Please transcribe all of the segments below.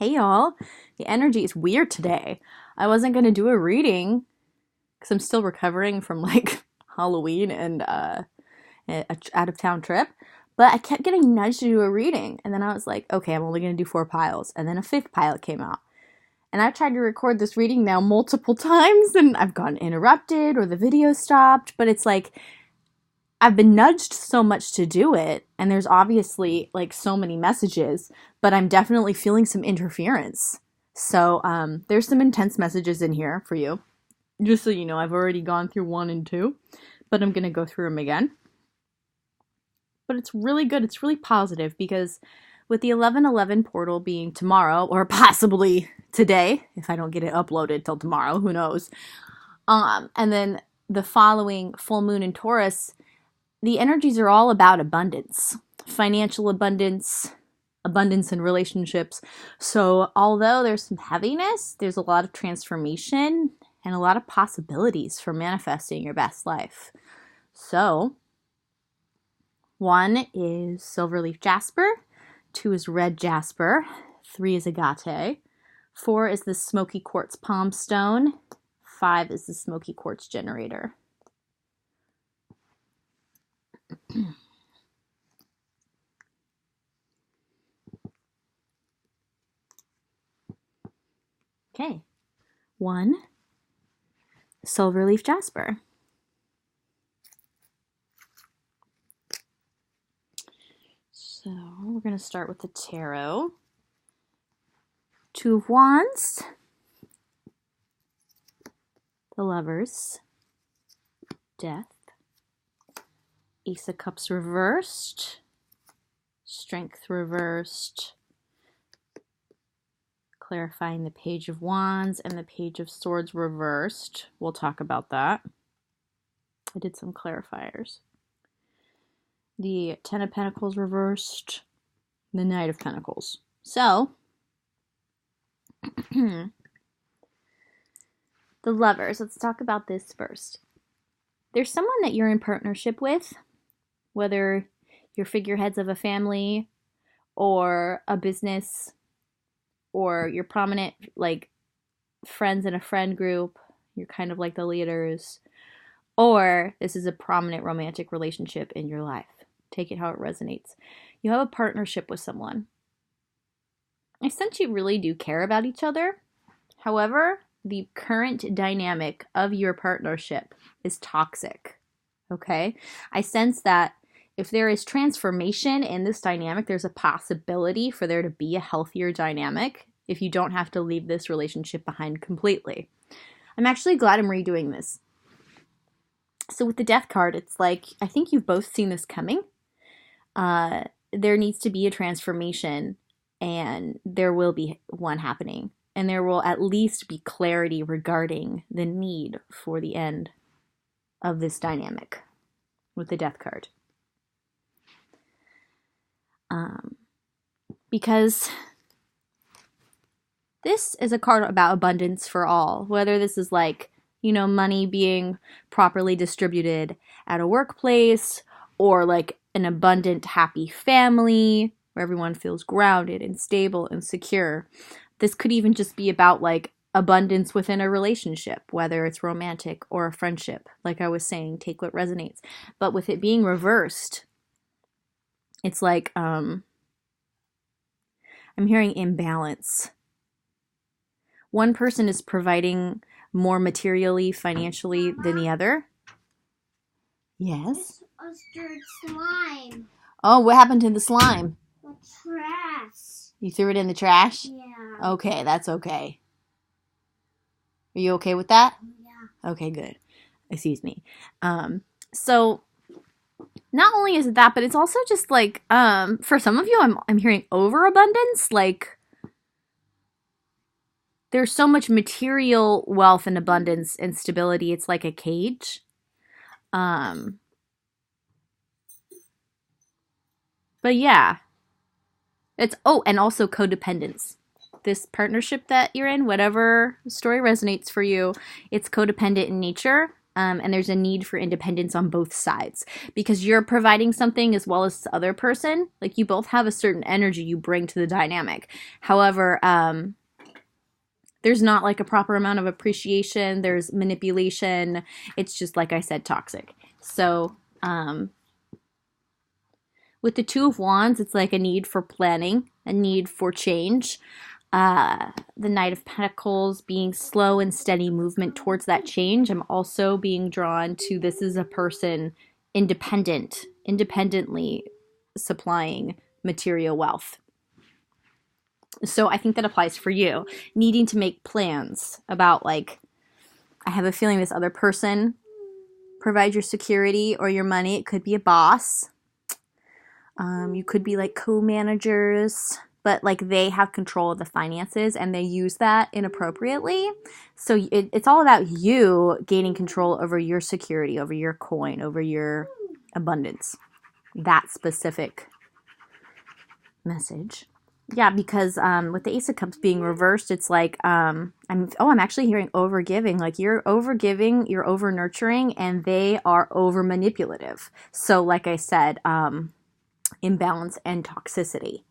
Hey y'all, the energy is weird today. I wasn't gonna do a reading because I'm still recovering from like Halloween and a out of town trip, but I kept getting nudged to do a reading, and then I was like, okay, I'm only gonna do 4 piles, and then a fifth pile came out, and I've tried to record this reading now multiple times, and I've gotten interrupted or the video stopped, but it's like I've been nudged so much to do it, and there's obviously like so many messages, but I'm definitely feeling some interference. So there's some intense messages in here for you. Just so you know, I've already gone through 1 and 2, but I'm going to go through them again. But it's really good. It's really positive because with the 11/11 portal being tomorrow, or possibly today, if I don't get it uploaded till tomorrow, who knows. And then the following full moon in Taurus, the energies are all about abundance, financial abundance, abundance in relationships. So although there's some heaviness, there's a lot of transformation and a lot of possibilities for manifesting your best life. So 1 is silverleaf jasper, 2 is red jasper, 3 is agate, 4 is the smoky quartz palm stone, 5 is the smoky quartz generator. Okay, 1, silverleaf jasper. So we're going to start with the tarot. 2 of Wands, the Lovers, Death, Ace of Cups reversed, Strength reversed, clarifying the Page of Wands and the Page of Swords reversed. We'll talk about that. I did some clarifiers. The 10 of Pentacles reversed, the Knight of Pentacles. So, the Lovers, let's talk about this first. There's someone that you're in partnership with, whether you're figureheads of a family or a business, or you're prominent like friends in a friend group, you're kind of like the leaders, or this is a prominent romantic relationship in your life. Take it how it resonates. You have a partnership with someone. I sense you really do care about each other. However, the current dynamic of your partnership is toxic. Okay? I sense that if there is transformation in this dynamic, there's a possibility for there to be a healthier dynamic if you don't have to leave this relationship behind completely. I'm actually glad I'm redoing this. So with the Death card, it's like, I think you've both seen this coming. There needs to be a transformation, and there will be one happening. And there will at least be clarity regarding the need for the end of this dynamic with the Death card. Because this is a card about abundance for all, whether this is like, money being properly distributed at a workplace, or like an abundant, happy family where everyone feels grounded and stable and secure. This could even just be about like abundance within a relationship, whether it's romantic or a friendship. Like I was saying, take what resonates. But with it being reversed, it's like, I'm hearing imbalance. One person is providing more materially, financially than the other. Yes? I stirred slime. Oh, what happened to the slime? The trash. You threw it in the trash? Yeah. Okay, that's okay. Are you okay with that? Yeah. Okay, good. Excuse me. So not only is it that, but it's also just like, for some of you, I'm hearing overabundance. Like, there's so much material wealth and abundance and stability. It's like a cage. But yeah, and also codependence. This partnership that you're in, whatever story resonates for you, it's codependent in nature. And there's a need for independence on both sides because you're providing something as well as the other person. Like you both have a certain energy you bring to the dynamic. However, there's not like a proper amount of appreciation. There's manipulation. It's just, like I said, toxic. So, with the Two of Wands, it's like a need for planning, a need for change. The Knight of Pentacles being slow and steady movement towards that change. I'm also being drawn to this is a person independently supplying material wealth. So I think that applies for you. Needing to make plans about, like, I have a feeling this other person provides your security or your money. It could be a boss. You could be like co-managers, but like they have control of the finances and they use that inappropriately. So it's all about you gaining control over your security, over your coin, over your abundance. That specific message. Yeah, because with the Ace of Cups being reversed, it's like I'm actually hearing overgiving. Like you're overgiving, you're over nurturing, and they are over manipulative. So, like I said, imbalance and toxicity.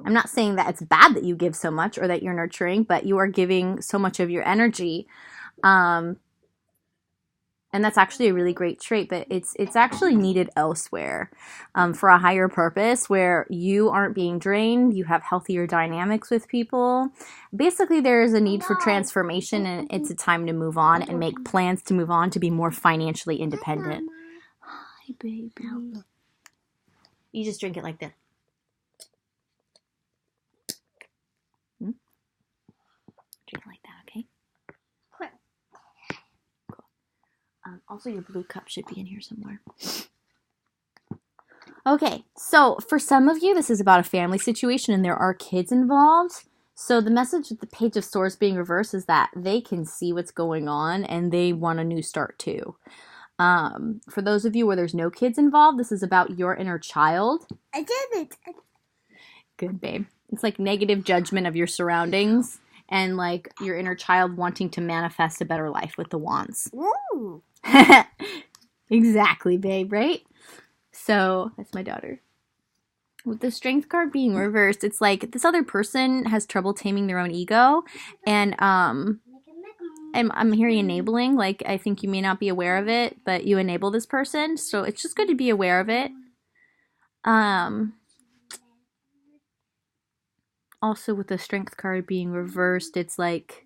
I'm not saying that it's bad that you give so much or that you're nurturing, but you are giving so much of your energy. And that's actually a really great trait, but it's actually needed elsewhere for a higher purpose where you aren't being drained, you have healthier dynamics with people. Basically, there is a need for transformation, and it's a time to move on and make plans to move on to be more financially independent. Hi, baby. You just drink it like this. Drink it like that, okay? Also, your blue cup should be in here somewhere. Okay, so for some of you, this is about a family situation and there are kids involved. So the message with the Page of Swords being reversed is that they can see what's going on and they want a new start too. For those of you where there's no kids involved, this is about your inner child. I did it. Good, babe. It's like negative judgment of your surroundings and like your inner child wanting to manifest a better life with the wands. Ooh. Exactly, babe, right? So, that's my daughter. With the Strength card being reversed, it's like this other person has trouble taming their own ego. And I'm hearing enabling. Like, I think you may not be aware of it, but you enable this person. So, it's just good to be aware of it. Also, with the Strength card being reversed, it's like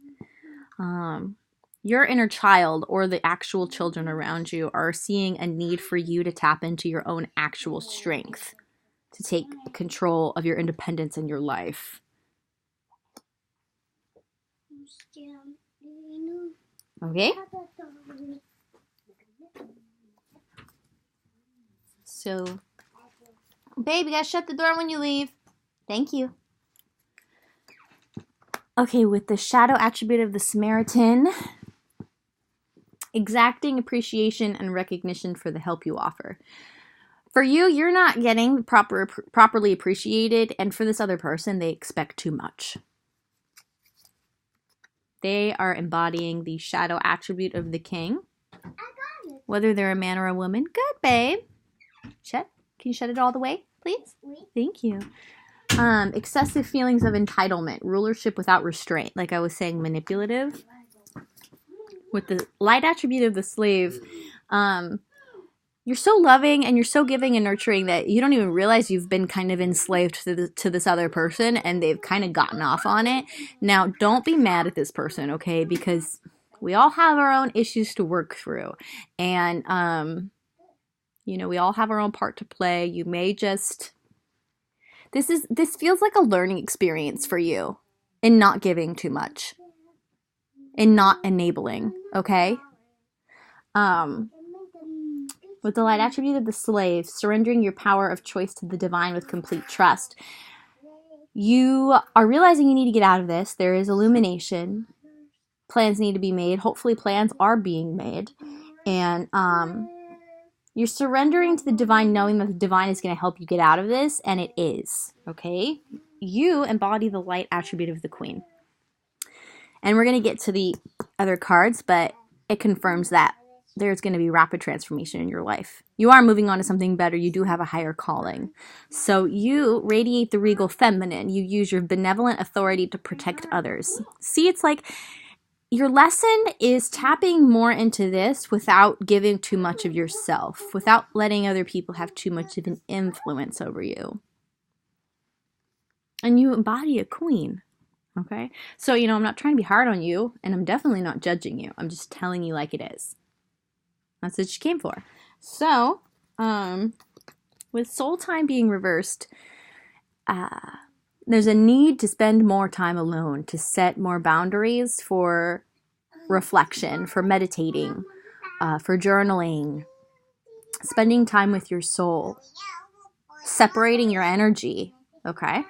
your inner child or the actual children around you are seeing a need for you to tap into your own actual strength, to take control of your independence in your life. Okay? So, babe, you gotta shut the door when you leave. Thank you. Okay, with the shadow attribute of the Samaritan, exacting appreciation and recognition for the help you offer. For you, you're not getting properly appreciated, and for this other person, they expect too much. They are embodying the shadow attribute of the king. Whether they're a man or a woman. Good, babe. Shut. Can you shut it all the way, please? Thank you. Excessive feelings of entitlement, rulership without restraint. Like I was saying, manipulative. With the light attribute of the slave, you're so loving and you're so giving and nurturing that you don't even realize you've been kind of enslaved to this other person and they've kind of gotten off on it. Now, don't be mad at this person, okay? Because we all have our own issues to work through. And, we all have our own part to play. You may just... This feels like a learning experience for you in not giving too much. In not enabling, okay? With the light attribute of the slave, surrendering your power of choice to the divine with complete trust. You are realizing you need to get out of this. There is illumination. Plans need to be made. Hopefully plans are being made. And you're surrendering to the divine, knowing that the divine is going to help you get out of this, and it is, okay? You embody the light attribute of the queen. And we're going to get to the other cards, but it confirms that there's going to be rapid transformation in your life. You are moving on to something better. You do have a higher calling. So you radiate the regal feminine. You use your benevolent authority to protect others. See, it's like your lesson is tapping more into this without giving too much of yourself, without letting other people have too much of an influence over you. And you embody a queen. Okay? So, I'm not trying to be hard on you, and I'm definitely not judging you. I'm just telling you like it is. That's what you came for. So, with soul time being reversed, there's a need to spend more time alone, to set more boundaries for reflection, for meditating, for journaling, spending time with your soul, separating your energy, okay?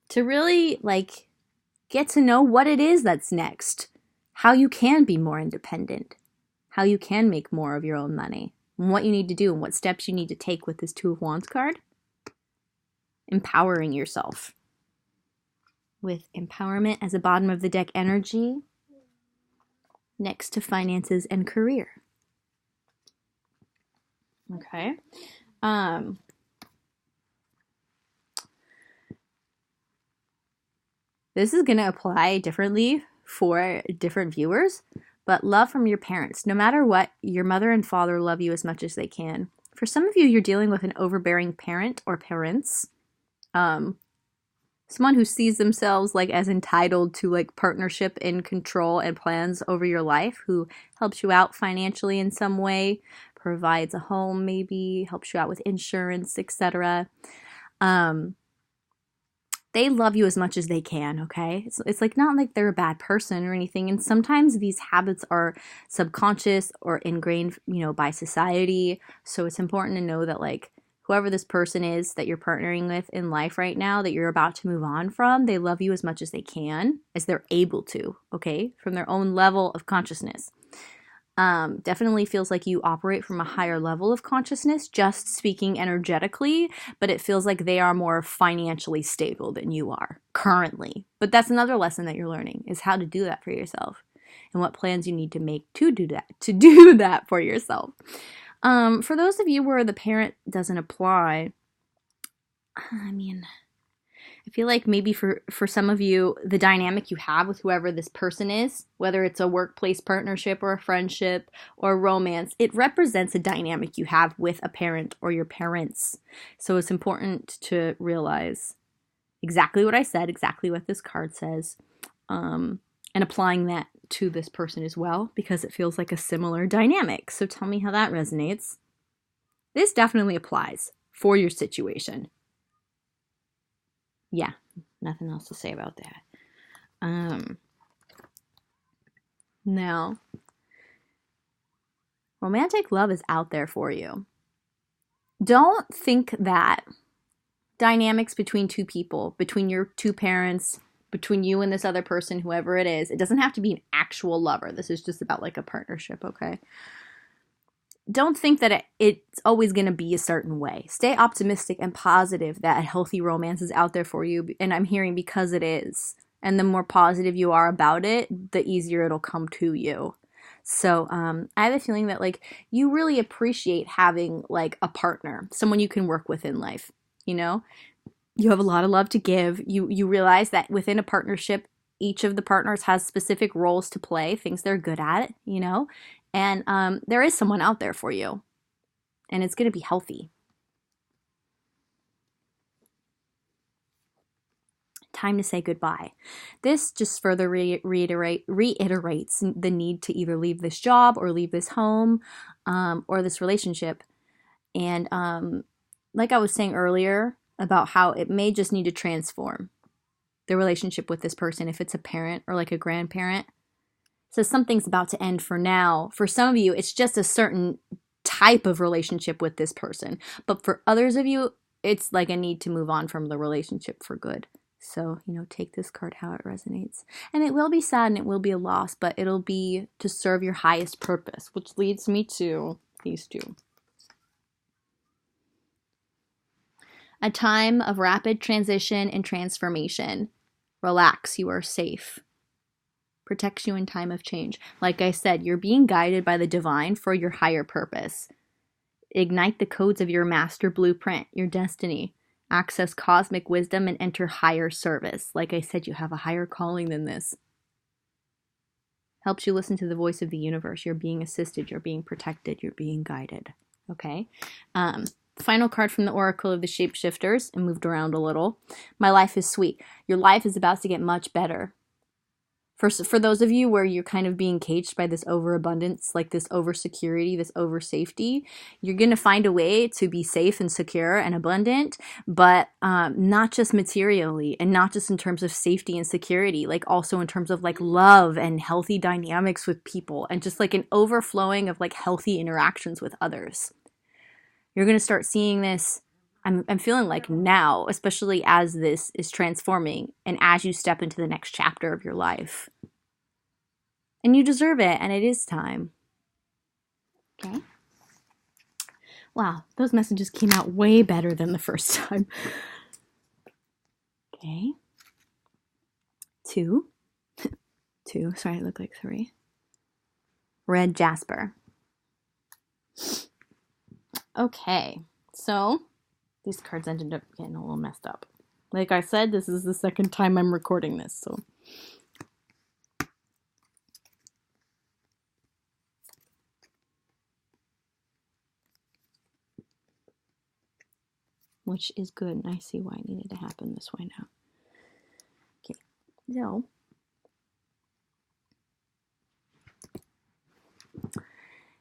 To really, get to know what it is that's next, how you can be more independent, how you can make more of your own money, and what you need to do, and what steps you need to take with this Two of Wands card. Empowering yourself. With empowerment as a bottom of the deck energy, next to finances and career. Okay. This is going to apply differently for different viewers, but love from your parents. No matter what, your mother and father love you as much as they can. For some of you, you're dealing with an overbearing parent or parents. Someone who sees themselves as entitled to partnership and control and plans over your life, who helps you out financially in some way, provides a home maybe, helps you out with insurance, etc. They love you as much as they can, okay? It's not like they're a bad person or anything. And sometimes these habits are subconscious or ingrained, by society. So it's important to know that whoever this person is that you're partnering with in life right now, that you're about to move on from, they love you as much as they can, as they're able to, okay? From their own level of consciousness. Definitely feels like you operate from a higher level of consciousness, just speaking energetically, but it feels like they are more financially stable than you are currently. But that's another lesson that you're learning, is how to do that for yourself and what plans you need to make to do that for yourself. For those of you where the parent doesn't apply, I feel like maybe for some of you, the dynamic you have with whoever this person is, whether it's a workplace partnership or a friendship or romance, it represents a dynamic you have with a parent or your parents. So it's important to realize exactly what I said, exactly what this card says, and applying that to this person as well, because it feels like a similar dynamic. So tell me how that resonates. This definitely applies for your situation. Yeah, nothing else to say about that. Now, romantic love is out there for you. Don't think that dynamics between two people, between your two parents, between you and this other person, whoever it is, it doesn't have to be an actual lover. This is just about a partnership, okay? Don't think that it's always going to be a certain way. Stay optimistic and positive that a healthy romance is out there for you. And I'm hearing because it is. And the more positive you are about it, the easier it'll come to you. So I have a feeling that you really appreciate having a partner, someone you can work with in life. You have a lot of love to give. You realize that within a partnership, each of the partners has specific roles to play, things they're good at, and there is someone out there for you, and it's going to be healthy. Time to say goodbye. This just further reiterates the need to either leave this job or leave this home or this relationship. And like I was saying earlier about how it may just need to transform the relationship with this person if it's a parent or a grandparent. So something's about to end for now. For some of you, it's just a certain type of relationship with this person. But for others of you, it's a need to move on from the relationship for good. So, take this card how it resonates. And it will be sad and it will be a loss, but it'll be to serve your highest purpose, which leads me to these two. A time of rapid transition and transformation. Relax, you are safe. Protects you in time of change. Like I said, you're being guided by the divine for your higher purpose. Ignite the codes of your master blueprint, your destiny. Access cosmic wisdom and enter higher service. Like I said, you have a higher calling than this. Helps you listen to the voice of the universe. You're being assisted, you're being protected, you're being guided. Okay? Final card from the Oracle of the Shapeshifters, and moved around a little. My life is sweet. Your life is about to get much better. For those of you where you're kind of being caged by this overabundance, like this over-security, this over-safety, you're going to find a way to be safe and secure and abundant, but not just materially and not just in terms of safety and security, like also in terms of like love and healthy dynamics with people and just like an overflowing of like healthy interactions with others. You're going to start seeing this. I'm feeling like now, especially as this is transforming and as you step into the next chapter of your life. And you deserve it, and it is time. Okay? Wow, those messages came out way better than the first time. Okay. 2. 2, sorry, I look like 3. Red jasper. Okay, so these cards ended up getting a little messed up. Like I said, this is the second time I'm recording this, so. Which is good, and I see why it needed to happen this way now. Okay, so.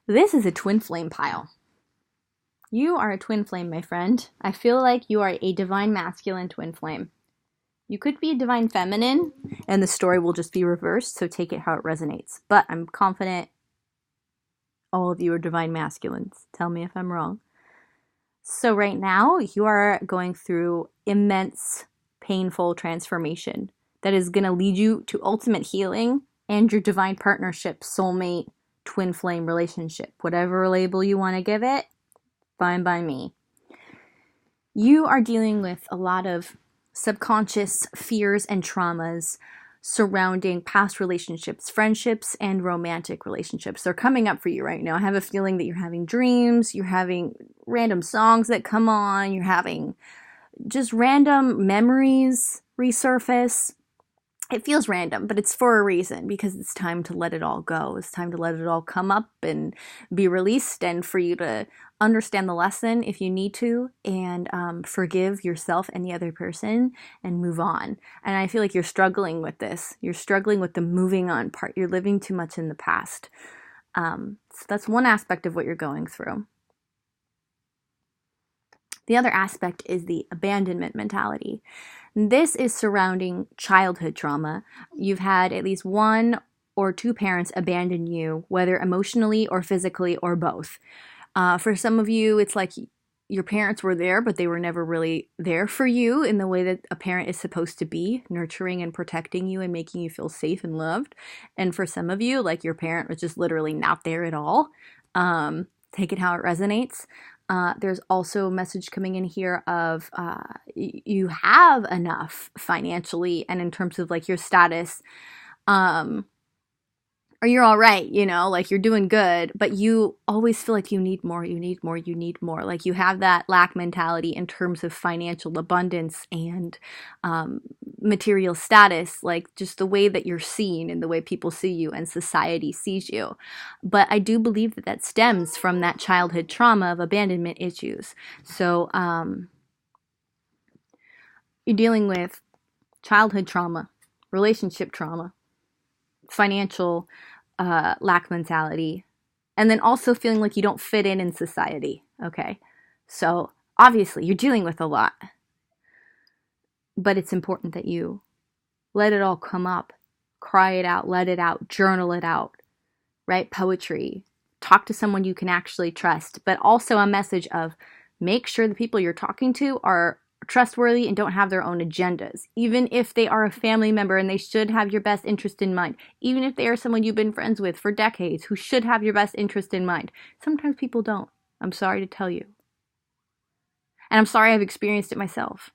This is a twin flame pile. You are a twin flame, my friend. I feel like you are a divine masculine twin flame. You could be a divine feminine, and the story will just be reversed, so take it how it resonates. But I'm confident all of you are divine masculines. Tell me if I'm wrong. So right now, you are going through immense, painful transformation that is going to lead you to ultimate healing and your divine partnership, soulmate, twin flame relationship. Whatever label you want to give it, fine by me. You are dealing with a lot of subconscious fears and traumas surrounding past relationships, friendships, and romantic relationships. They're coming up for you right now. I have a feeling that you're having dreams, you're having random songs that come on, you're having just random memories resurface. It feels random, but it's for a reason, because it's time to let it all go. It's time to let it all come up and be released, and for you to understand the lesson if you need to, and forgive yourself and the other person and move on. And I feel like you're struggling with this. You're struggling with the moving on part. You're living too much in the past. So that's one aspect of what you're going through. The other aspect is the abandonment mentality. This is surrounding childhood trauma. You've had at least one or two parents abandon you, whether emotionally or physically or both. For some of you, it's like your parents were there, but they were never really there for you in the way that a parent is supposed to be, nurturing and protecting you and making you feel safe and loved. And for some of you, like your parent was just literally not there at all. Take it how it resonates. There's also a message coming in here of you have enough financially and in terms of like your status, or you're all right, you know, like you're doing good, but you always feel like you need more, you need more, you need more. Like you have that lack mentality in terms of financial abundance and material status, like just the way that you're seen and the way people see you and society sees you. But I do believe that that stems from that childhood trauma of abandonment issues. So you're dealing with childhood trauma, relationship trauma, financial lack mentality, and then also feeling like you don't fit in society. Okay, so obviously you're dealing with a lot, but it's important that you let it all come up, cry it out, let it out, journal it out, write poetry, talk to someone you can actually trust, but also a message of make sure the people you're talking to are trustworthy and don't have their own agendas, even if they are a family member and they should have your best interest in mind, even if they are someone you've been friends with for decades who should have your best interest in mind. Sometimes people don't. I'm sorry to tell you. And I'm sorry I've experienced it myself.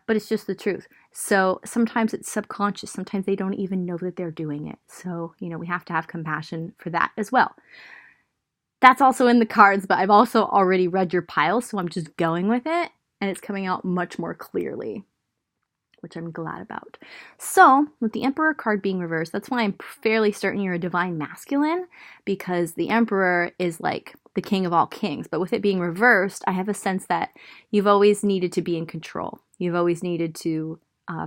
but it's just the truth. So sometimes it's subconscious. Sometimes they don't even know that they're doing it. So, we have to have compassion for that as well. That's also in the cards, but I've also already read your pile, so I'm just going with it, and it's coming out much more clearly, which I'm glad about. So, with the Emperor card being reversed, that's why I'm fairly certain you're a divine masculine, because the Emperor is like the king of all kings. But with it being reversed, I have a sense that you've always needed to be in control. You've always needed to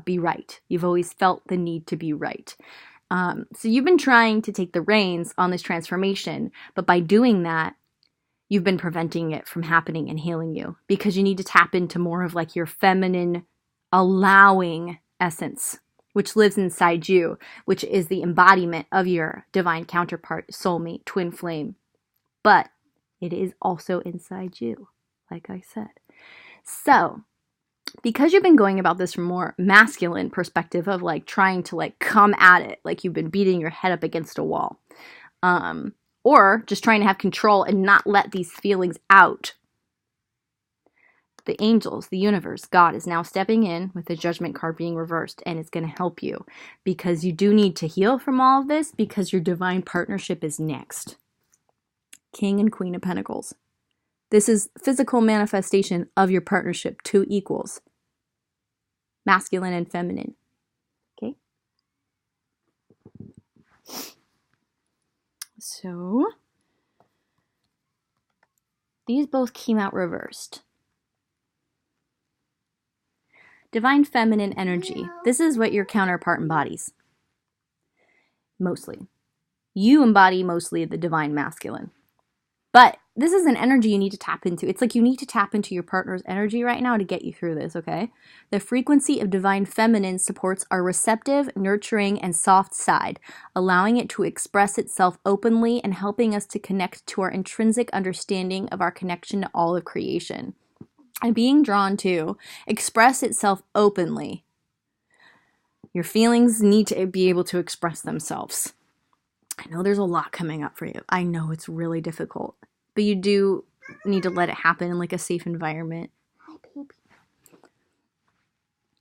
be right. You've always felt the need to be right. So you've been trying to take the reins on this transformation, but by doing that, you've been preventing it from happening and healing you, because you need to tap into more of like your feminine allowing essence, which lives inside you, which is the embodiment of your divine counterpart, soulmate, twin flame. But it is also inside you, like I said. So because you've been going about this from more masculine perspective of like trying to like come at it, like you've been beating your head up against a wall, or just trying to have control and not let these feelings out, the angels, the universe, God is now stepping in with the judgment card being reversed, and it's going to help you because you do need to heal from all of this, because your divine partnership is next. King and Queen of Pentacles. This is physical manifestation of your partnership, two equals, masculine and feminine. Okay? So, these both came out reversed. Divine feminine energy. This is what your counterpart embodies. Mostly. You embody mostly the divine masculine. But this is an energy you need to tap into. It's like you need to tap into your partner's energy right now to get you through this, okay? The frequency of divine feminine supports our receptive, nurturing, and soft side, allowing it to express itself openly and helping us to connect to our intrinsic understanding of our connection to all of creation. And being drawn to express itself openly. Your feelings need to be able to express themselves. I know there's a lot coming up for you. I know it's really difficult, but you do need to let it happen in like a safe environment. Hi, baby.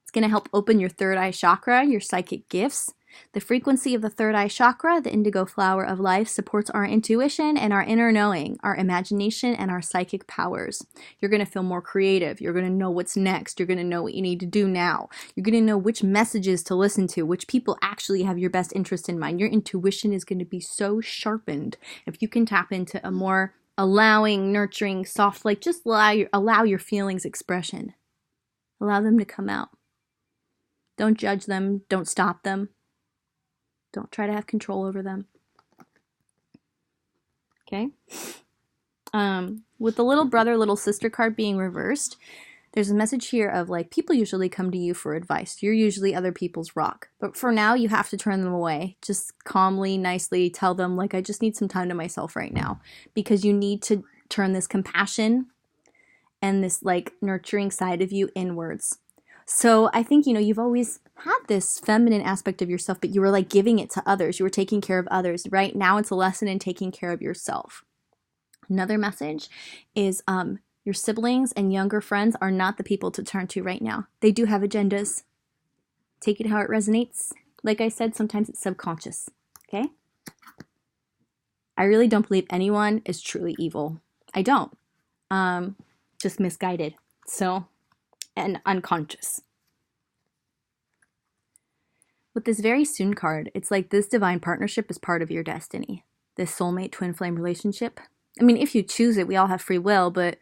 It's going to help open your third eye chakra, your psychic gifts. The frequency of the third eye chakra, the indigo flower of life, supports our intuition and our inner knowing, our imagination and our psychic powers. You're going to feel more creative. You're going to know what's next. You're going to know what you need to do now. You're going to know which messages to listen to, which people actually have your best interest in mind. Your intuition is going to be so sharpened if you can tap into a more allowing, nurturing, soft, like just allow your feelings expression. Allow them to come out. Don't judge them. Don't stop them. Don't try to have control over them. Okay? With the little brother, little sister card being reversed, there's a message here of like, people usually come to you for advice. You're usually other people's rock. But for now, you have to turn them away. Just calmly, nicely tell them, like, I just need some time to myself right now. Because you need to turn this compassion and this like nurturing side of you inwards. So I think, you've always had this feminine aspect of yourself, but you were like giving it to others. You were taking care of others. Right now it's a lesson in taking care of yourself. Another message is your siblings and younger friends are not the people to turn to right now. They do have agendas. Take it how it resonates. Like I said, sometimes it's subconscious. Okay? I really don't believe anyone is truly evil. I don't. Just misguided. So, and unconscious. With this very soon card, it's like this divine partnership is part of your destiny. This soulmate twin flame relationship. I mean, if you choose it, we all have free will, but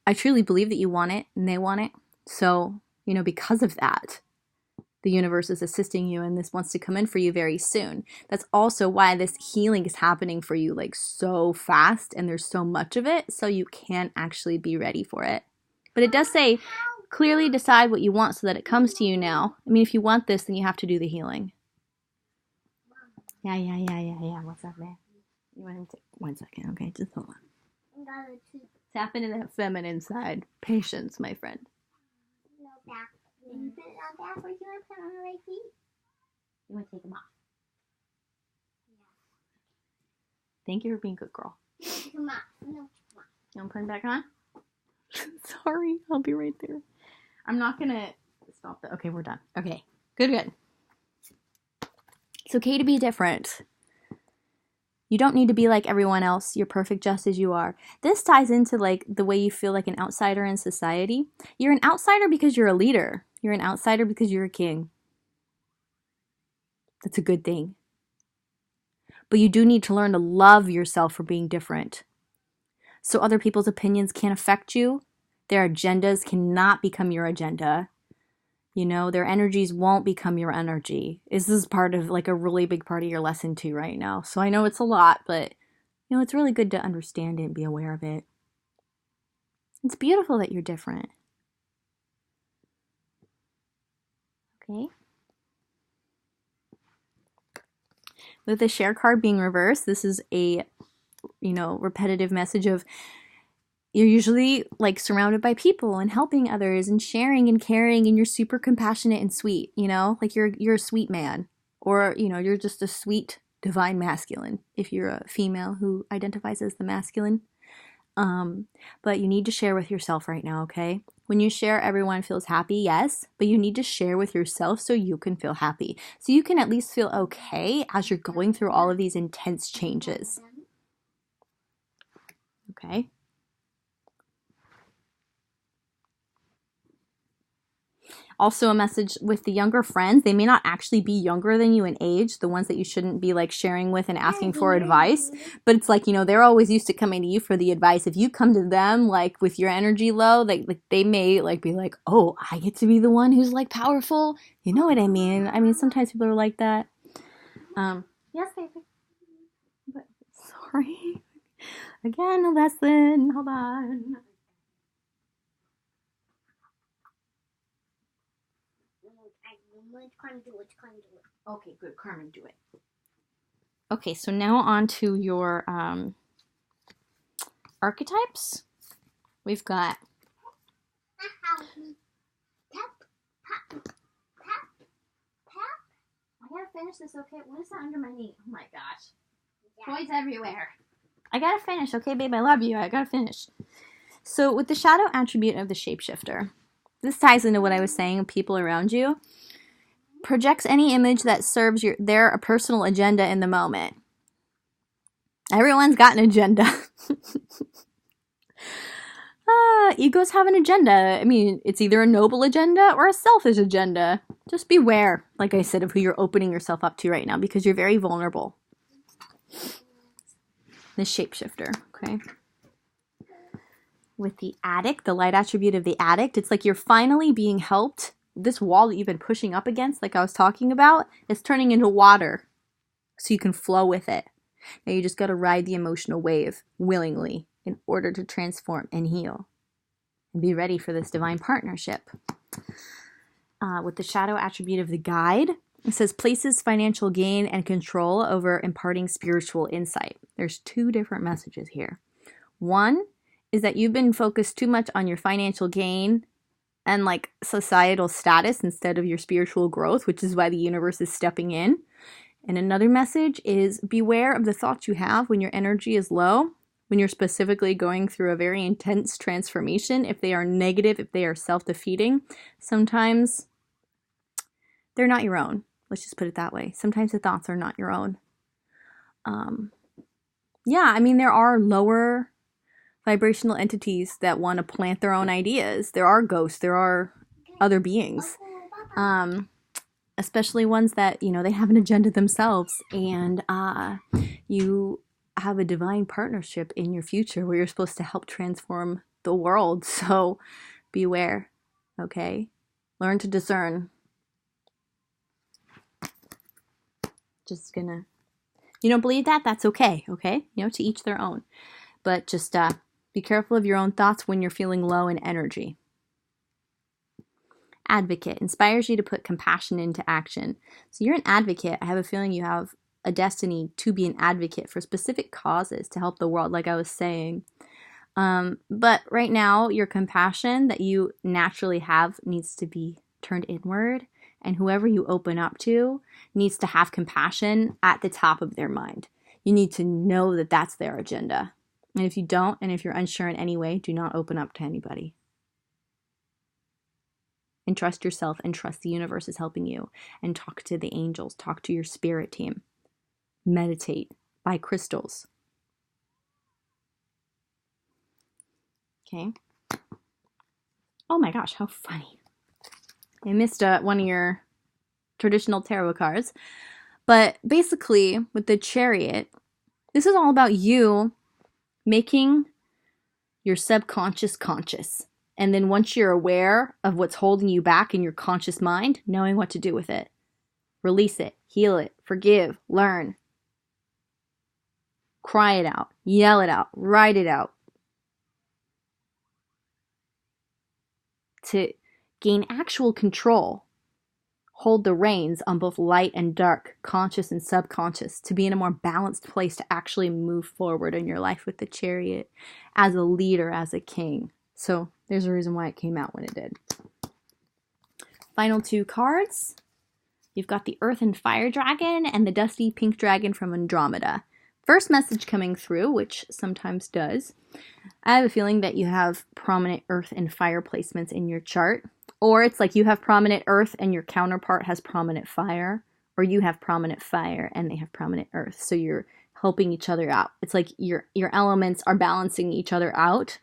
I truly believe that you want it and they want it. So, because of that, the universe is assisting you and this wants to come in for you very soon. That's also why this healing is happening for you like so fast and there's so much of it, so you can actually be ready for it. But it does say, clearly decide what you want so that it comes to you now. I mean, if you want this, then you have to do the healing. Yeah. What's up, man? You want to take 1 second, okay? Just hold on. Tap into that feminine side. Patience, my friend. No back. Did you put it on back or do you want to put it on the right feet? You want to take them off? Yeah. Thank you for being a good girl. Come on. No, come on. You want to put them back on? Sorry, I'll be right there. I'm not going to stop that. Okay, we're done. Okay, good. It's okay to be different. You don't need to be like everyone else. You're perfect just as you are. This ties into like the way you feel like an outsider in society. You're an outsider because you're a leader. You're an outsider because you're a king. That's a good thing. But you do need to learn to love yourself for being different. So other people's opinions can't affect you. Their agendas cannot become your agenda. You know, their energies won't become your energy. This is part of like a really big part of your lesson too right now. So I know it's a lot, but you know, it's really good to understand it and be aware of it. It's beautiful that you're different. Okay. With the share card being reversed, this is a, repetitive message of you're usually like surrounded by people and helping others and sharing and caring, and you're super compassionate and sweet, like you're a sweet man, or you're just a sweet divine masculine if you're a female who identifies as the masculine. But you need to share with yourself right now, okay? When you share, everyone feels happy, yes, but you need to share with yourself so you can feel happy. So you can at least feel okay as you're going through all of these intense changes. Okay? Also a message with the younger friends. They may not actually be younger than you in age, the ones that you shouldn't be like sharing with and asking for advice. But it's like, they're always used to coming to you for the advice. If you come to them like with your energy low, like they may like be like, oh, I get to be the one who's like powerful. You know what I mean? I mean, sometimes people are like that. Yes, baby. But, sorry. Again, a lesson. Hold on. Okay, good. Carmen, do it. Okay, so now on to your archetypes. We've got I gotta finish this, okay? What is that under my knee? Oh my gosh. Yeah. Toys everywhere. I gotta finish, okay, babe? I love you. I gotta finish. So with the shadow attribute of the shapeshifter, this ties into what I was saying, people around you. Projects any image that serves their personal agenda in the moment. Everyone's got an agenda. Egos have an agenda. I mean, it's either a noble agenda or a selfish agenda. Just beware, like I said, of who you're opening yourself up to right now because you're very vulnerable. The shapeshifter, okay? With the addict, the light attribute of the addict, it's like you're finally being helped. This wall that you've been pushing up against, like I was talking about, is turning into water so you can flow with it. Now you just got to ride the emotional wave willingly in order to transform and heal. And be ready for this divine partnership. With the shadow attribute of the guide, it says places financial gain and control over imparting spiritual insight. There's two different messages here. One is that you've been focused too much on your financial gain and like societal status instead of your spiritual growth, which is why the universe is stepping in. And another message is beware of the thoughts you have when your energy is low, when you're specifically going through a very intense transformation. If they are negative, if they are self-defeating, sometimes they're not your own. Let's just put it that way. Sometimes the thoughts are not your own. There are lower vibrational entities that want to plant their own ideas. There are ghosts. There are other beings. Especially ones that, they have an agenda themselves. And you have a divine partnership in your future where you're supposed to help transform the world. So beware, okay? Learn to discern. Just gonna, you don't believe that? That's okay, okay? To each their own. But just be careful of your own thoughts when you're feeling low in energy. Advocate inspires you to put compassion into action. So you're an advocate. I have a feeling you have a destiny to be an advocate for specific causes to help the world, like I was saying. But right now, your compassion that you naturally have needs to be turned inward. And whoever you open up to needs to have compassion at the top of their mind. You need to know that that's their agenda. And if you don't, and if you're unsure in any way, do not open up to anybody. and trust yourself and trust the universe is helping you. And talk to the angels, talk to your spirit team. Meditate, buy crystals. Okay. Oh my gosh, how funny. I missed one of your traditional tarot cards. But basically, with the Chariot, this is all about you making your subconscious conscious. And then once you're aware of what's holding you back in your conscious mind, knowing what to do with it. Release it, heal it, forgive, learn. Cry it out, yell it out, write it out. To gain actual control, hold the reins on both light and dark, conscious and subconscious, to be in a more balanced place to actually move forward in your life with the Chariot as a leader, as a king. So there's a reason why it came out when it did. Final two cards. You've got the Earth and Fire Dragon and the Dusty Pink Dragon from Andromeda. First message coming through, which sometimes does. I have a feeling that you have prominent Earth and Fire placements in your chart. Or it's like you have prominent Earth and your counterpart has prominent Fire. Or you have prominent Fire and they have prominent Earth. So you're helping each other out. It's like your elements are balancing each other out.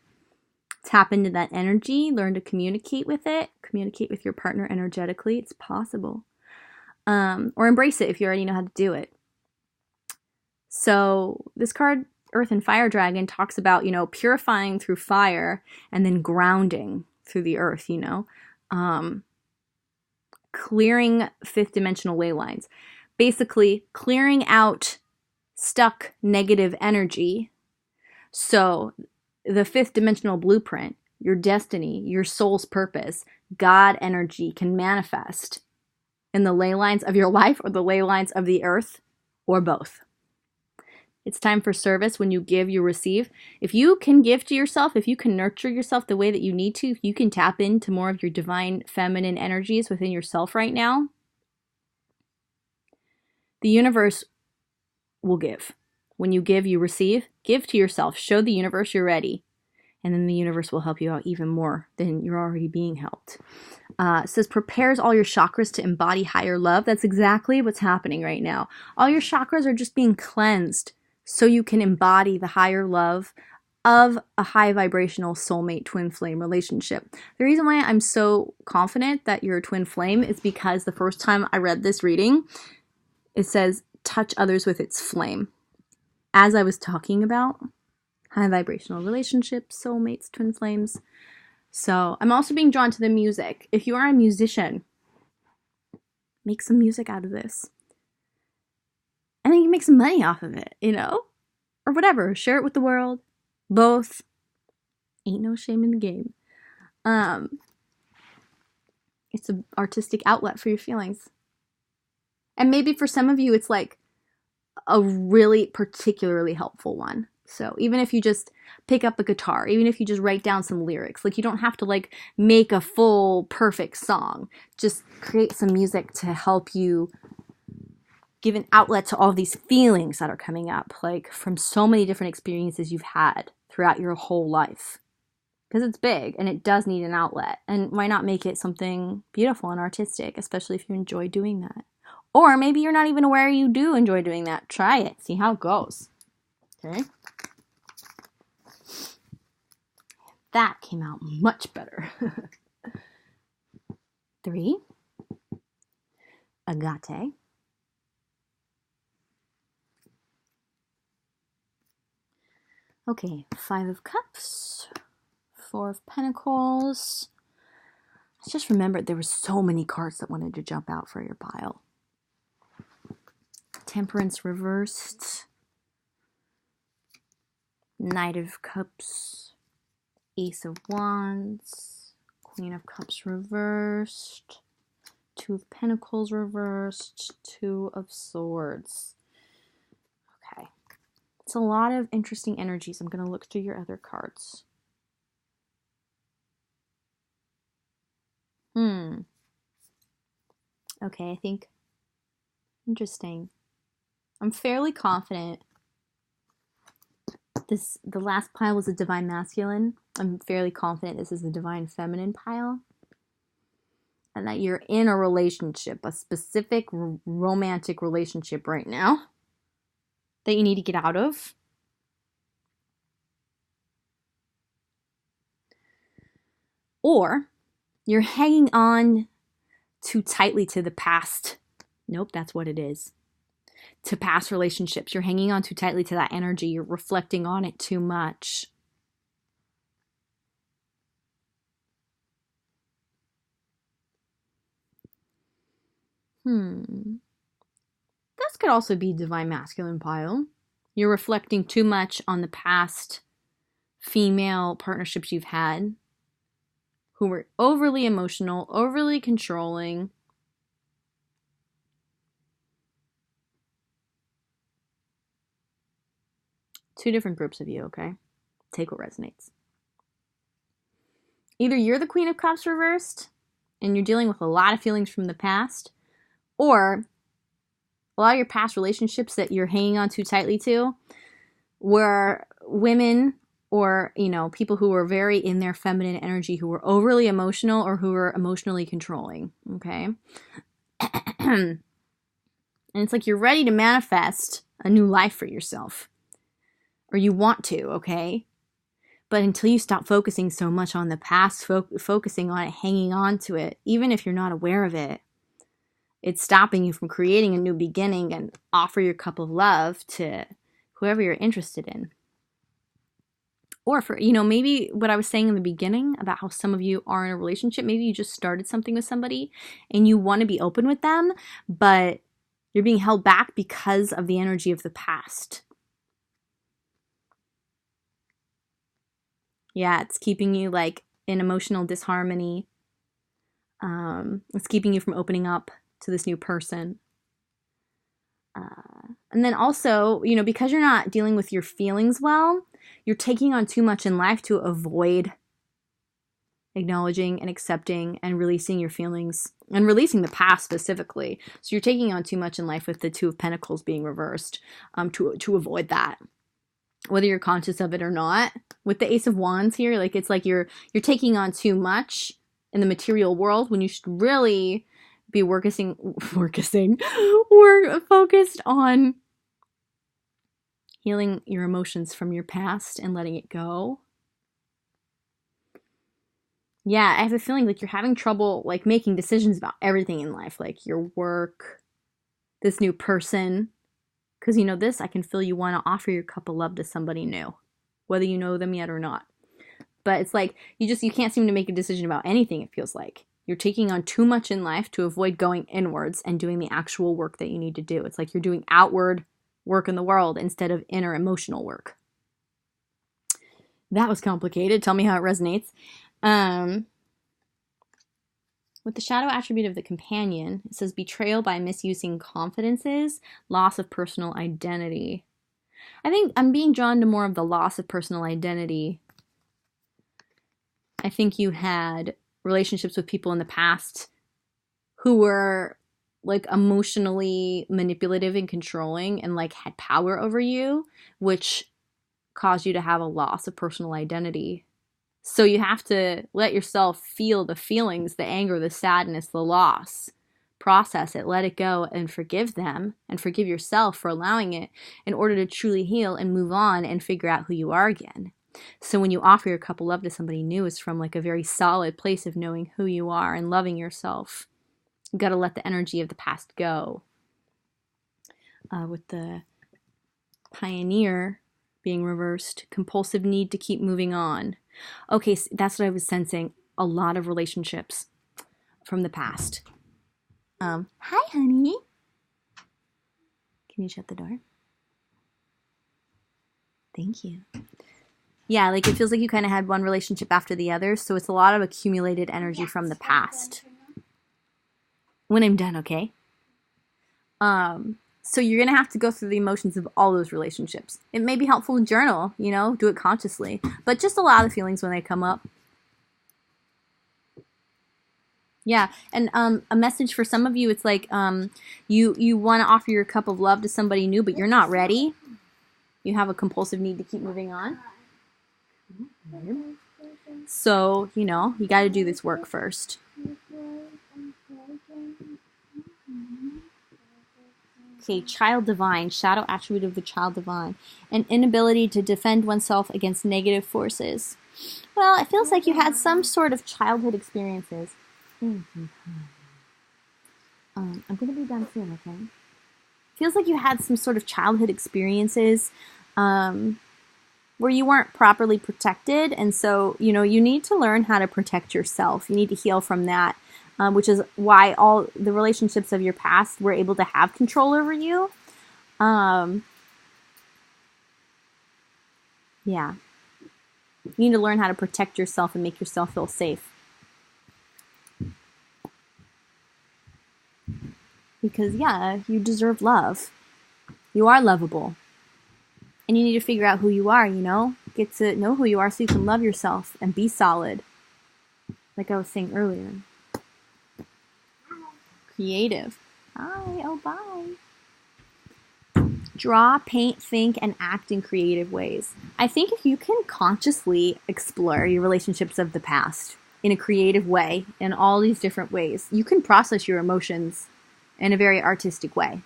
Tap into that energy. Learn to communicate with it. Communicate with your partner energetically. It's possible. Or embrace it if you already know how to do it. So this card, Earth and Fire Dragon, talks about, purifying through fire and then grounding through the earth, clearing fifth dimensional ley lines. Basically, clearing out stuck negative energy. So the fifth dimensional blueprint, your destiny, your soul's purpose, God energy can manifest in the ley lines of your life or the ley lines of the earth or both. It's time for service. When you give, you receive. If you can give to yourself, if you can nurture yourself the way that you need to, if you can tap into more of your divine feminine energies within yourself right now, the universe will give. When you give, you receive. Give to yourself. Show the universe you're ready. And then the universe will help you out even more than you're already being helped. It says prepares all your chakras to embody higher love. That's exactly what's happening right now. All your chakras are just being cleansed so you can embody the higher love of a high vibrational soulmate twin flame relationship. The reason why I'm so confident that you're a twin flame is because the first time I read this reading, it says touch others with its flame. As I was talking about high vibrational relationships, soulmates, twin flames. So I'm also being drawn to the music. If you are a musician, make some music out of this. And then you can make some money off of it, Or whatever. Share it with the world. Both. Ain't no shame in the game. It's an artistic outlet for your feelings. And maybe for some of you, it's like a really particularly helpful one. So even if you just pick up a guitar, even if you just write down some lyrics, you don't have to make a full perfect song. Just create some music to help you give an outlet to all of these feelings that are coming up, from so many different experiences you've had throughout your whole life. Because it's big and it does need an outlet. And why not make it something beautiful and artistic, especially if you enjoy doing that? Or maybe you're not even aware you do enjoy doing that. Try it. See how it goes. Okay? That came out much better. 3. Agate. Okay, 5 of Cups, 4 of Pentacles. I just remembered there were so many cards that wanted to jump out for your pile. Temperance reversed. Knight of Cups, Ace of Wands, Queen of Cups reversed, 2 of Pentacles reversed, 2 of Swords. Okay. It's a lot of interesting energies. I'm going to look through your other cards. Okay, I think. Interesting. I'm fairly confident. The last pile was a Divine Masculine. I'm fairly confident this is the Divine Feminine pile. and that you're in a relationship, a specific romantic relationship right now that you need to get out of. Or you're hanging on too tightly to the past. Nope, that's what it is. To past relationships. You're hanging on too tightly to that energy. You're reflecting on it too much. This could also be divine masculine pile. You're reflecting too much on the past female partnerships you've had who were overly emotional, overly controlling. Two different groups of you, okay? Take what resonates. Either you're the Queen of Cups reversed and you're dealing with a lot of feelings from the past, or a lot of your past relationships that you're hanging on too tightly to were women or, you know, people who were very in their feminine energy, who were overly emotional or who were emotionally controlling, okay? And it's like you're ready to manifest a new life for yourself. Or you want to, okay? But until you stop focusing so much on the past, focusing on it, hanging on to it, even if you're not aware of it, it's stopping you from creating a new beginning and offer your cup of love to whoever you're interested in. Or for, you know, maybe what I was saying in the beginning about how some of you are in a relationship, maybe you just started something with somebody and you want to be open with them, but you're being held back because of the energy of the past. Yeah, it's keeping you like in emotional disharmony. It's keeping you from opening up to this new person. And then also, you know, because you're not dealing with your feelings well, you're taking on too much in life to avoid acknowledging and accepting and releasing your feelings and releasing the past specifically. So you're taking on too much in life with the Two of Pentacles being reversed to avoid that, whether you're conscious of it or not. With the Ace of Wands here, like it's like you're taking on too much in the material world when you should really be focused on healing your emotions from your past and letting it go. Yeah, I have a feeling like you're having trouble like making decisions about everything in life, like your work, this new person. Because you know this, I can feel you want to offer your cup of love to somebody new, whether you know them yet or not. But it's like you can't seem to make a decision about anything, it feels like. You're taking on too much in life to avoid going inwards and doing the actual work that you need to do. It's like you're doing outward work in the world instead of inner emotional work. That was complicated. Tell me how it resonates. With the shadow attribute of the Companion, it says betrayal by misusing confidences, loss of personal identity. I think I'm being drawn to more of the loss of personal identity. I think you had relationships with people in the past who were like emotionally manipulative and controlling and like had power over you, which caused you to have a loss of personal identity. So you have to let yourself feel the feelings, the anger, the sadness, the loss. Process it, let it go, and forgive them, and forgive yourself for allowing it in order to truly heal and move on and figure out who you are again. So when you offer your cup of love to somebody new, it's from like a very solid place of knowing who you are and loving yourself. You got to let the energy of the past go. With the Pioneer being reversed, compulsive need to keep moving on. Okay, so that's what I was sensing. A lot of relationships from the past. Hi, honey. Can you shut the door? Thank you. Yeah, like it feels like you kind of had one relationship after the other, so it's a lot of accumulated energy from the past. When I'm done, okay? So you're going to have to go through the emotions of all those relationships. It may be helpful to journal, you know, do it consciously, but just allow the feelings when they come up. Yeah, and a message for some of you, it's like you want to offer your cup of love to somebody new, but you're not ready. You have a compulsive need to keep moving on. So, you know, you got to do this work first. Okay, child divine, shadow attribute of the child divine, an inability to defend oneself against negative forces. Well, it feels like you had some sort of childhood experiences. I'm going to be done soon, okay? Feels like you had some sort of childhood experiences where you weren't properly protected, and so, you know, you need to learn how to protect yourself. You need to heal from that, which is why all the relationships of your past were able to have control over you. Yeah. You need to learn how to protect yourself and make yourself feel safe. Because, yeah, you deserve love. You are lovable. And you need to figure out who you are, you know? Get to know who you are so you can love yourself and be solid. Like I was saying earlier. Creative. Hi, oh, bye. Draw, paint, think, and act in creative ways. I think if you can consciously explore your relationships of the past in a creative way, in all these different ways, you can process your emotions in a very artistic way.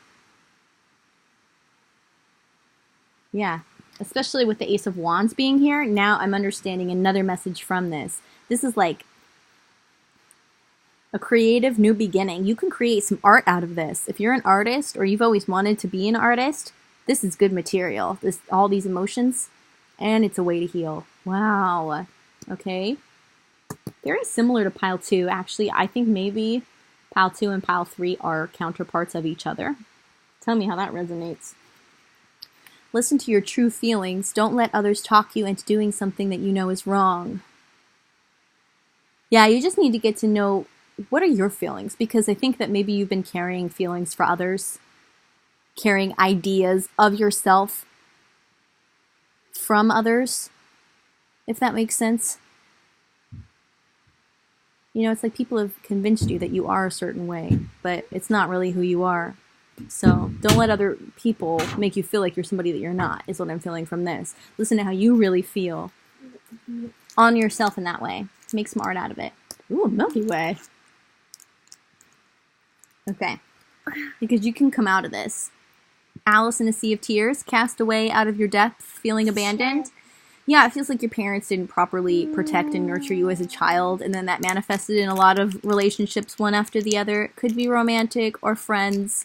Yeah, especially with the Ace of Wands being here, now I'm understanding another message from this. This is like a creative new beginning. You can create some art out of this. If you're an artist or you've always wanted to be an artist, this is good material. All these emotions, and it's a way to heal. Wow. Okay. Very similar to pile 2. Actually, I think maybe pile 2 and pile 3 are counterparts of each other. Tell me how that resonates. Listen to your true feelings. Don't let others talk you into doing something that you know is wrong. Yeah, you just need to get to know what are your feelings, because I think that maybe you've been carrying feelings for others, carrying ideas of yourself from others, if that makes sense. You know, it's like people have convinced you that you are a certain way, but it's not really who you are. So don't let other people make you feel like you're somebody that you're not, is what I'm feeling from this. Listen to how you really feel on yourself in that way. Make some art out of it. Ooh, Milky Way. Okay. Because you can come out of this. Alice in a Sea of Tears, cast away out of your depth, feeling abandoned. Yeah, it feels like your parents didn't properly protect and nurture you as a child, and then that manifested in a lot of relationships, one after the other. It could be romantic or friends,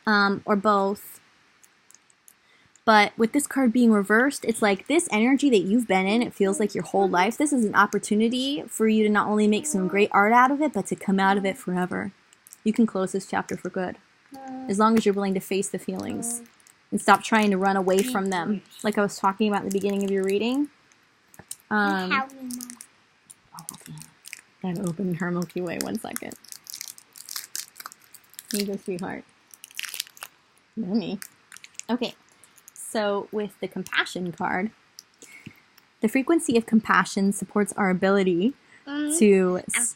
or both. But with this card being reversed, it's like this energy that you've been in, it feels like your whole life, this is an opportunity for you to not only make some great art out of it, but to come out of it forever. You can close this chapter for good. As long as you're willing to face the feelings and stop trying to run away from them. Like I was talking about at the beginning of your reading. Okay. Gotta open her Milky Way 1 second. Here you go, sweetheart. Yummy. Okay. So with the compassion card, the frequency of compassion supports our ability to... This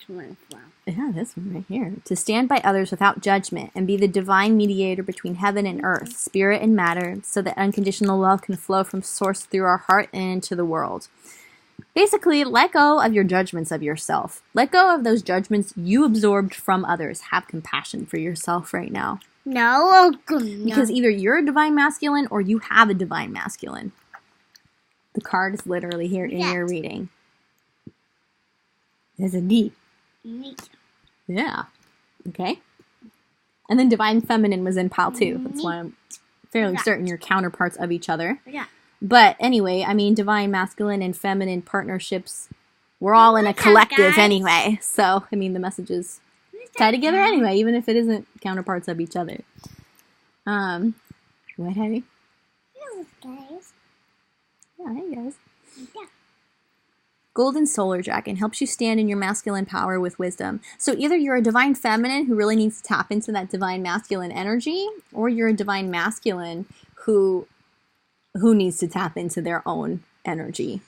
one as well. Yeah, this one right here. To stand by others without judgment and be the divine mediator between heaven and earth, spirit and matter, so that unconditional love can flow from source through our heart and into the world. Basically, let go of your judgments of yourself. Let go of those judgments you absorbed from others. Have compassion for yourself right now. No. Because either you're a divine masculine or you have a divine masculine. The card is literally here in your reading. There's a D. Yeah. Okay. And then divine feminine was in pile 2. That's why I'm fairly certain you're counterparts of each other. Yeah. But anyway, I mean, divine masculine and feminine partnerships, we're all in a collective anyway. So, I mean, the messages tie together anyway, even if it isn't counterparts of each other. What, honey? Hello, guys. Yeah, hey, guys. Yeah. Golden Solar Dragon helps you stand in your masculine power with wisdom. So either you're a divine feminine who really needs to tap into that divine masculine energy, or you're a divine masculine who needs to tap into their own energy.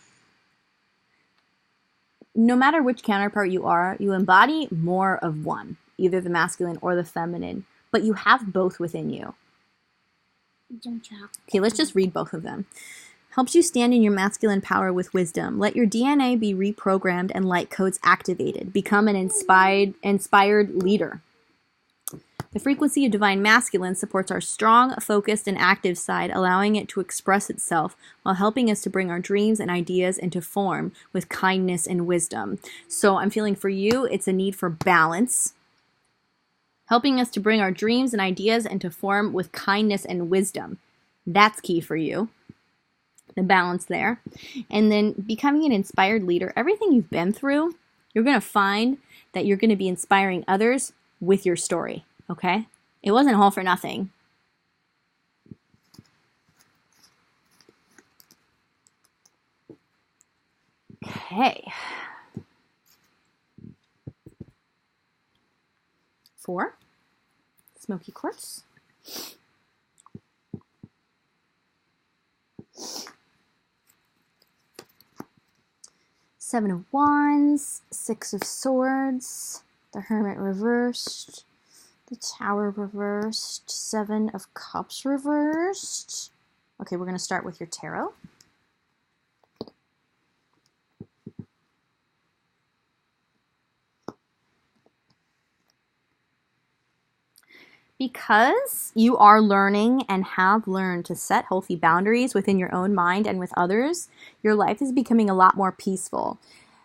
No matter which counterpart you are, you embody more of one, either the masculine or the feminine, but you have both within you. Okay, let's just read both of them. Helps you stand in your masculine power with wisdom. Let your DNA be reprogrammed and light codes activated. Become an inspired leader. The frequency of divine masculine supports our strong, focused, and active side, allowing it to express itself while helping us to bring our dreams and ideas into form with kindness and wisdom. So I'm feeling for you, it's a need for balance, helping us to bring our dreams and ideas into form with kindness and wisdom. That's key for you. The balance there. And then becoming an inspired leader. Everything you've been through, you're going to find that you're going to be inspiring others with your story. Okay? It wasn't all for nothing. Okay. 4. Smoky quartz. 7 of Wands, 6 of Swords, the Hermit reversed, the Tower reversed, 7 of Cups reversed. Okay, we're going to start with your tarot. Because you are learning and have learned to set healthy boundaries within your own mind and with others, your life is becoming a lot more peaceful.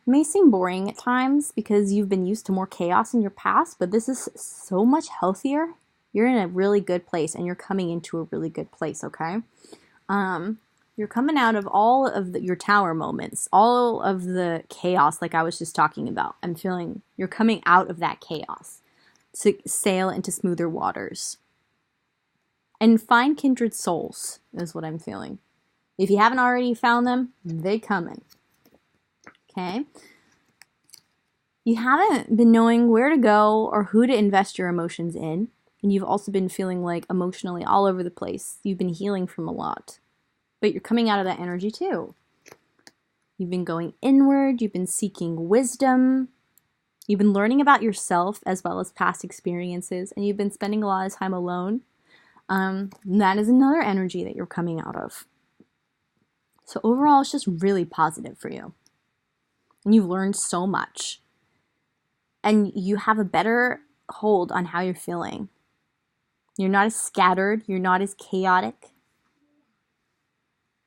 It may seem boring at times because you've been used to more chaos in your past, but this is so much healthier. You're in a really good place and you're coming into a really good place, okay? You're coming out of all of your tower moments, all of the chaos like I was just talking about. I'm feeling you're coming out of that chaos to sail into smoother waters. And find kindred souls is what I'm feeling. If you haven't already found them, they coming. Okay? You haven't been knowing where to go or who to invest your emotions in. And you've also been feeling like emotionally all over the place. You've been healing from a lot. But you're coming out of that energy too. You've been going inward. You've been seeking wisdom. You've been learning about yourself as well as past experiences, and you've been spending a lot of time alone. That is another energy that you're coming out of. So overall, it's just really positive for you. And you've learned so much. And you have a better hold on how you're feeling. You're not as scattered. You're not as chaotic.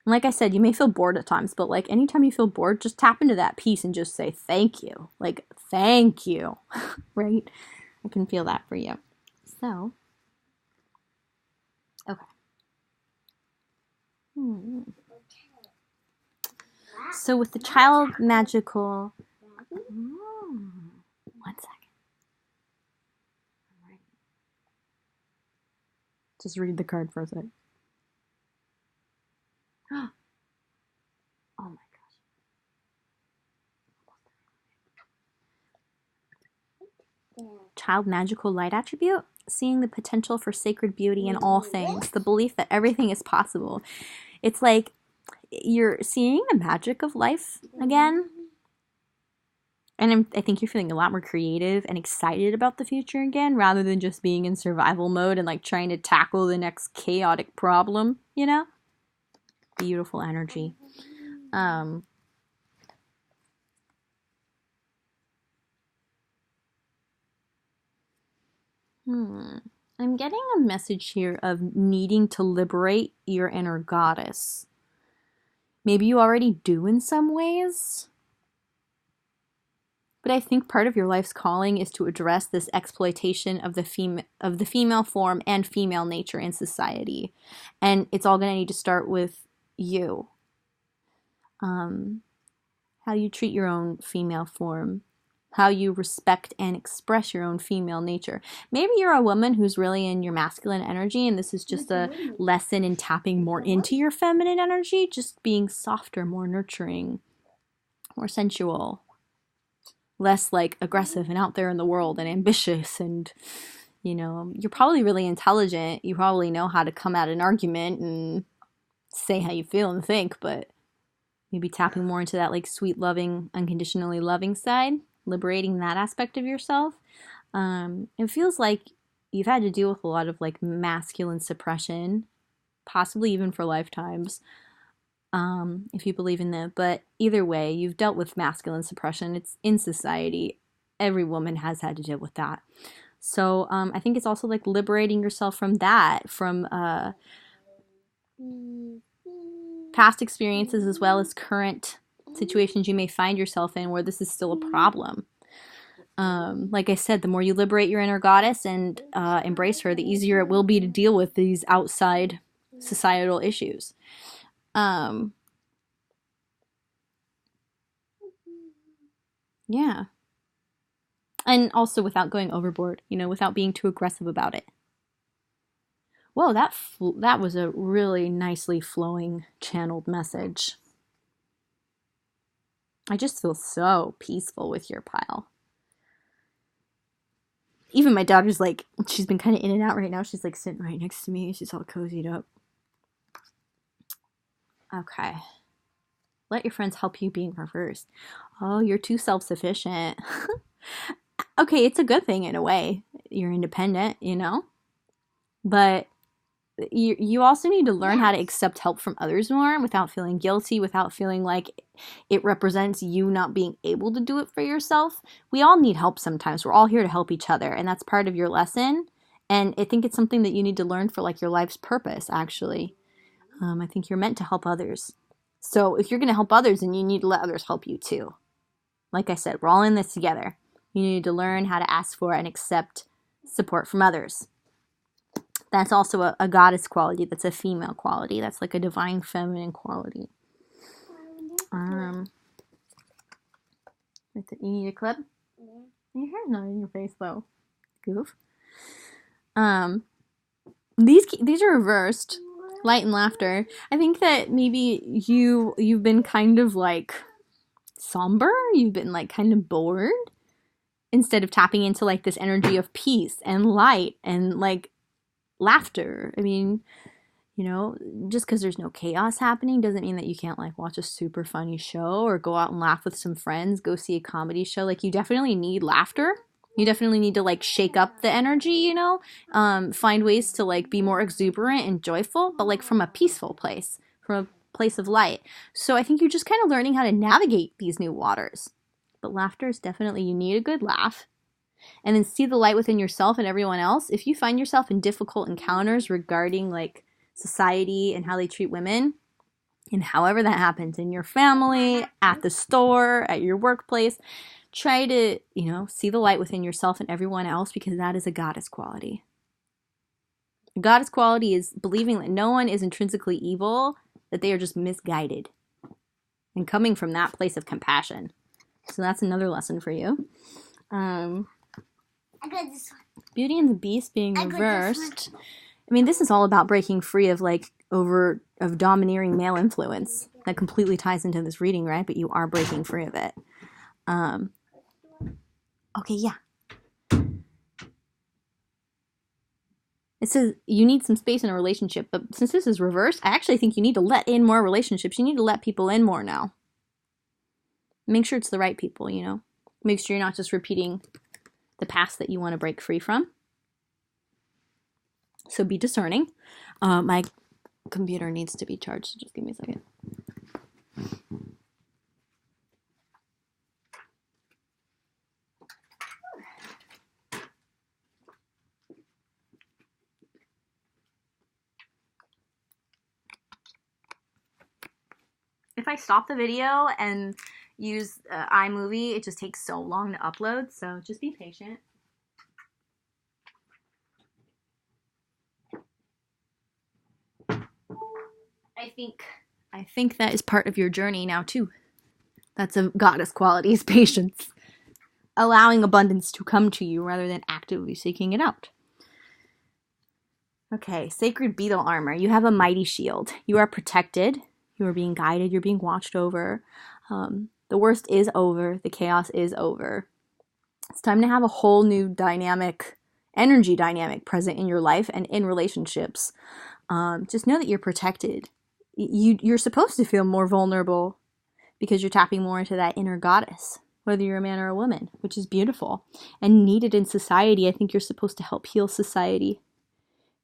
And like I said, you may feel bored at times, but like anytime you feel bored, just tap into that peace and just say thank you. Like, thank you. Right? I can feel that for you. So, okay. So with the child magical... one second. All right. Just read the card for a second. Oh my gosh. Child magical light attribute, seeing the potential for sacred beauty in all things, the belief that everything is possible. It's like you're seeing the magic of life again. And I think you're feeling a lot more creative and excited about the future again, rather than just being in survival mode and like trying to tackle the next chaotic problem, you know? Beautiful energy. I'm getting a message here of needing to liberate your inner goddess. Maybe you already do in some ways. But I think part of your life's calling is to address this exploitation of the female form and female nature in society. And it's all going to need to start with you. How you treat your own female form, how you respect and express your own female nature. Maybe you're a woman who's really in your masculine energy, and this is just a lesson in tapping more into your feminine energy, just being softer, more nurturing, more sensual, less like aggressive and out there in the world and ambitious. And, you know, you're probably really intelligent. You probably know how to come at an argument and say how you feel and think, but maybe tapping more into that like sweet, loving, unconditionally loving side, liberating that aspect of yourself. It feels like you've had to deal with a lot of like masculine suppression, possibly even for lifetimes, if you believe in that. But either way, you've dealt with masculine suppression. It's in society. Every woman has had to deal with that. So I think it's also like liberating yourself from that, from past experiences as well as current situations you may find yourself in where this is still a problem. Like I said, the more you liberate your inner goddess and embrace her, the easier it will be to deal with these outside societal issues. Yeah. And also without going overboard, without being too aggressive about it. Whoa, that was a really nicely flowing, channeled message. I just feel so peaceful with your pile. Even my daughter's like, she's been kind of in and out right now. She's like sitting right next to me. She's all cozied up. Okay. Let your friends help you being reversed. Oh, you're too self-sufficient. Okay, it's a good thing in a way. You're independent, But you also need to learn how to accept help from others more without feeling guilty, without feeling like it represents you not being able to do it for yourself. We all need help sometimes. We're all here to help each other, and that's part of your lesson. And I think it's something that you need to learn for like your life's purpose, actually. I think you're meant to help others. So if you're going to help others, then you need to let others help you too. Like I said, we're all in this together. You need to learn how to ask for and accept support from others. That's also a goddess quality. That's a female quality. That's like a divine feminine quality. You need a clip? Yeah. Your hair's not in your face though. Goof. These are reversed. Light and laughter. I think that maybe you've been kind of like somber. You've been like kind of bored. Instead of tapping into like this energy of peace and light and like laughter. I mean, just because there's no chaos happening doesn't mean that you can't like watch a super funny show or go out and laugh with some friends, go see a comedy show. Like you definitely need laughter. You definitely need to like shake up the energy, find ways to like be more exuberant and joyful, but like from a peaceful place, from a place of light. So I think you're just kind of learning how to navigate these new waters. But laughter is definitely, you need a good laugh. And then see the light within yourself and everyone else. If you find yourself in difficult encounters regarding like society and how they treat women, and however that happens in your family, at the store, at your workplace, try to, see the light within yourself and everyone else, because that is a goddess quality. A goddess quality is believing that no one is intrinsically evil, that they are just misguided. And coming from that place of compassion. So that's another lesson for you. I got this one. Beauty and the Beast being reversed. I mean, this is all about breaking free of of domineering male influence. That completely ties into this reading, right? But you are breaking free of it. Okay, yeah. It says you need some space in a relationship, but since this is reversed, I actually think you need to let in more relationships. You need to let people in more now. Make sure it's the right people, Make sure you're not just repeating the past that you want to break free from. So be discerning. My computer needs to be charged, so just give me a second. If I stop the video and use iMovie, it just takes so long to upload, so just be patient. I think that is part of your journey now too. That's a goddess quality, is patience. Allowing abundance to come to you rather than actively seeking it out. Okay, sacred beetle armor. You have a mighty shield. You are protected. You are being guided. You're being watched over. The worst is over. The chaos is over. It's time to have a whole new energy dynamic present in your life and in relationships. Just know that you're protected. You're supposed to feel more vulnerable because you're tapping more into that inner goddess, whether you're a man or a woman, which is beautiful and needed in society. I think you're supposed to help heal society,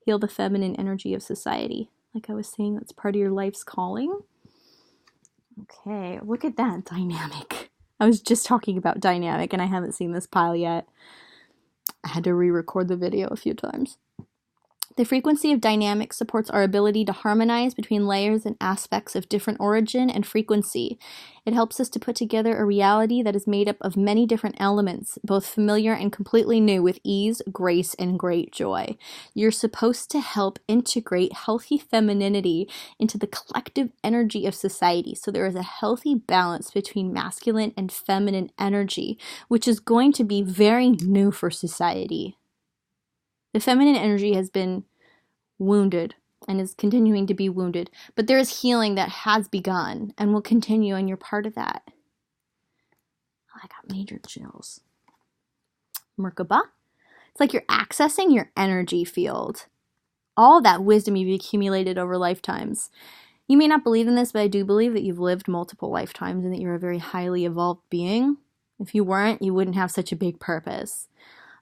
heal the feminine energy of society. Like I was saying, that's part of your life's calling. Okay, look at that dynamic. I was just talking about dynamic and I haven't seen this pile yet. I had to re-record the video a few times. The frequency of dynamics supports our ability to harmonize between layers and aspects of different origin and frequency. It helps us to put together a reality that is made up of many different elements, both familiar and completely new, with ease, grace, and great joy. You're supposed to help integrate healthy femininity into the collective energy of society, so there is a healthy balance between masculine and feminine energy, which is going to be very new for society. The feminine energy has been wounded and is continuing to be wounded, but there is healing that has begun and will continue, and you're part of that. Oh, I got major chills. Merkaba. It's like you're accessing your energy field. All that wisdom you've accumulated over lifetimes. You may not believe in this, but I do believe that you've lived multiple lifetimes and that you're a very highly evolved being. If you weren't, you wouldn't have such a big purpose.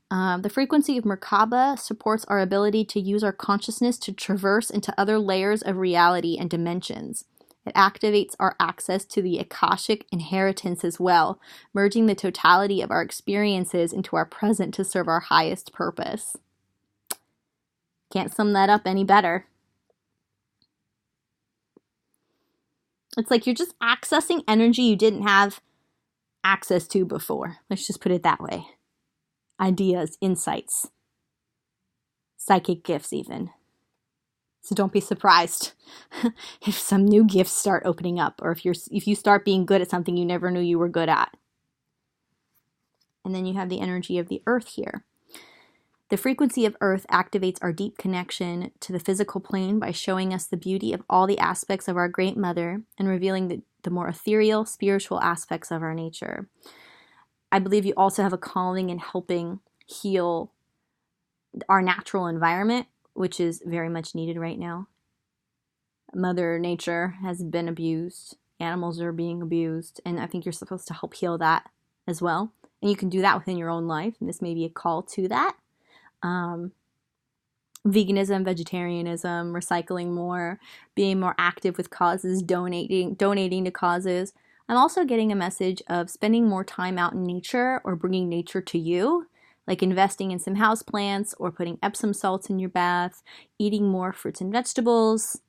The frequency of Merkaba supports our ability to use our consciousness to traverse into other layers of reality and dimensions. It activates our access to the Akashic inheritance as well, merging the totality of our experiences into our present to serve our highest purpose. Can't sum that up any better. It's like you're just accessing energy you didn't have access to before. Let's just put it that way. Ideas, insights, psychic gifts even. So don't be surprised if some new gifts start opening up, or if you start being good at something you never knew you were good at. And then you have the energy of the earth here. The frequency of earth activates our deep connection to the physical plane by showing us the beauty of all the aspects of our great mother and revealing the more ethereal, spiritual aspects of our nature. I believe you also have a calling in helping heal our natural environment, which is very much needed right now. Mother Nature has been abused. Animals are being abused. And I think you're supposed to help heal that as well. And you can do that within your own life. And this may be a call to that. Veganism, vegetarianism, recycling more, being more active with causes, donating to causes. I'm also getting a message of spending more time out in nature or bringing nature to you, like investing in some houseplants or putting Epsom salts in your bath, eating more fruits and vegetables.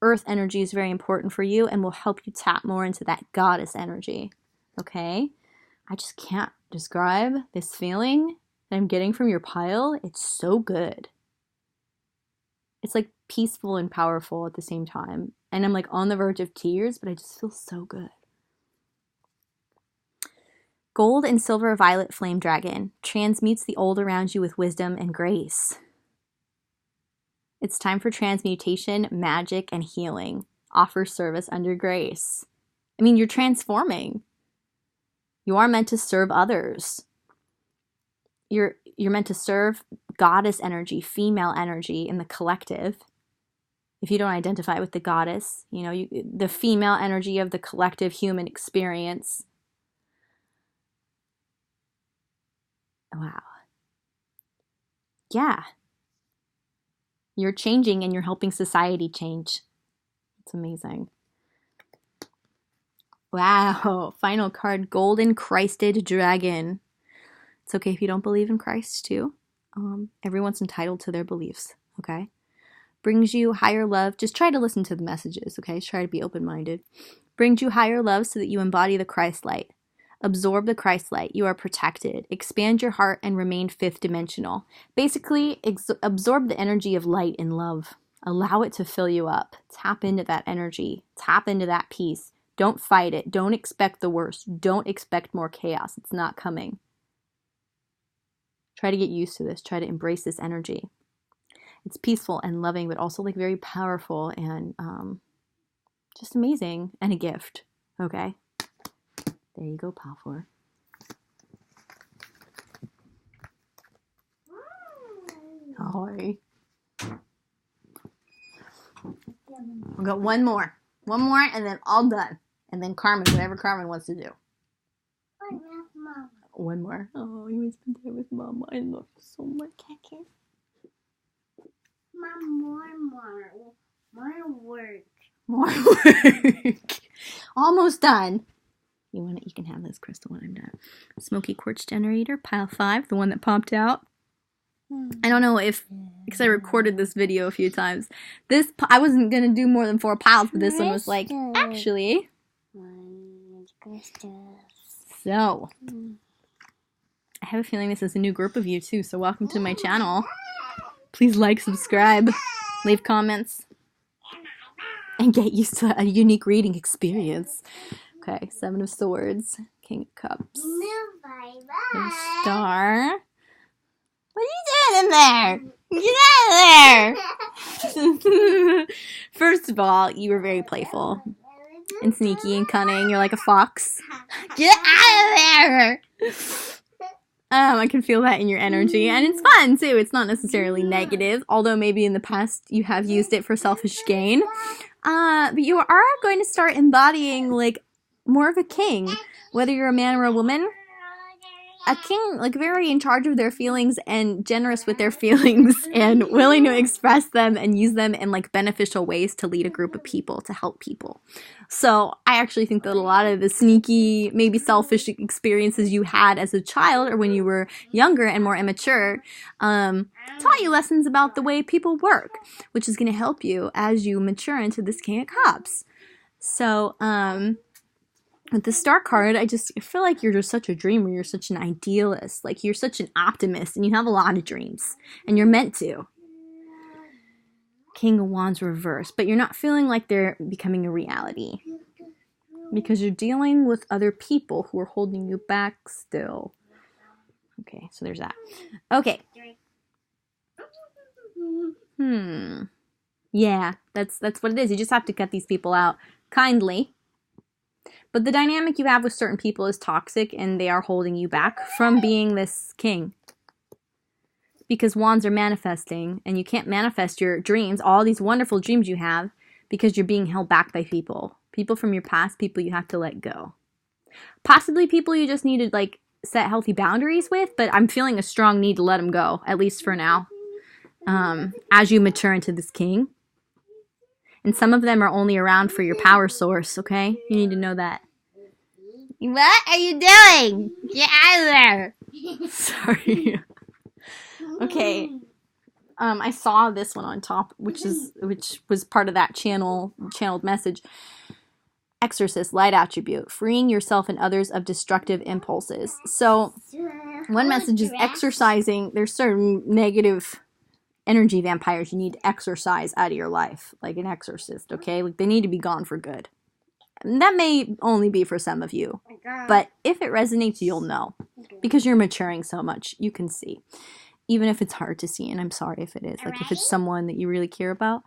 Earth energy is very important for you and will help you tap more into that goddess energy, okay? I just can't describe this feeling that I'm getting from your pile. It's so good. It's like peaceful and powerful at the same time. And I'm like on the verge of tears, but I just feel so good. Gold and silver violet flame dragon transmutes the old around you with wisdom and grace. It's time for transmutation, magic, and healing. Offer service under grace. I mean, you're transforming. You are meant to serve others. You're meant to serve goddess energy, female energy in the collective. If you don't identify with the goddess, the female energy of the collective human experience. Wow. Yeah. You're changing and you're helping society change. It's amazing. Wow. Final card, Golden Christed Dragon. It's okay if you don't believe in Christ too. Everyone's entitled to their beliefs, okay? Brings you higher love. Just try to listen to the messages, okay? Try to be open-minded. Brings you higher love so that you embody the Christ light. Absorb the Christ light. You are protected. Expand your heart and remain fifth dimensional. Basically, absorb the energy of light and love. Allow it to fill you up. Tap into that energy. Tap into that peace. Don't fight it. Don't expect the worst. Don't expect more chaos. It's not coming. Try to get used to this. Try to embrace this energy. It's peaceful and loving, but also like very powerful and just amazing and a gift. Okay? There you go, Palfor. Sorry. We've got one more. One more and then all done. And then Carmen, whatever Carmen wants to do. One more. Oh, you want to spend time with Mama. I love you so much. Can't. Mom, more work. More work. Almost done. You can have this crystal when I'm done. Smoky quartz generator, pile 5, the one that popped out. I don't know if, because I recorded this video a few times. I wasn't gonna do more than 4 piles, but this one was like, actually. So, I have a feeling this is a new group of you too, so welcome to my channel. Please like, subscribe, leave comments, and get used to a unique reading experience. Okay, 7 of Swords, King of Cups, and Star. What are you doing in there? Get out of there! First of all, you were very playful and sneaky and cunning. You're like a fox. Get out of there! I can feel that in your energy, and it's fun too. It's not necessarily negative, although maybe in the past you have used it for selfish gain. But you are going to start embodying like more of a king, whether you're a man or a woman. A king, like very in charge of their feelings and generous with their feelings and willing to express them and use them in like beneficial ways to lead a group of people, to help people. So I actually think that a lot of the sneaky, maybe selfish experiences you had as a child or when you were younger and more immature taught you lessons about the way people work, which is going to help you as you mature into this King of Cups. So, with the Star card, I feel like you're just such a dreamer. You're such an idealist. Like, you're such an optimist, and you have a lot of dreams. And you're meant to. King of Wands reverse. But you're not feeling like they're becoming a reality. Because you're dealing with other people who are holding you back still. Okay, so there's that. Okay. Yeah, that's what it is. You just have to cut these people out kindly. But the dynamic you have with certain people is toxic, and they are holding you back from being this king. Because wands are manifesting, and you can't manifest your dreams, all these wonderful dreams you have, because you're being held back by people. People from your past, people you have to let go. Possibly people you just need to like set healthy boundaries with, but I'm feeling a strong need to let them go, at least for now, as you mature into this king. And some of them are only around for your power source, okay? You need to know that. What are you doing? Get out of there. Sorry. Okay. I saw this one on top, which was part of that channeled message. Exorcist, light attribute, freeing yourself and others of destructive impulses. So, one message is exercising. There's certain negative energy vampires you need to exorcise out of your life, like an exorcist, okay? Like, they need to be gone for good. And that may only be for some of you, but if it resonates, you'll know, because you're maturing so much. You can see, even if it's hard to see, and I'm sorry if it is, like if it's someone that you really care about.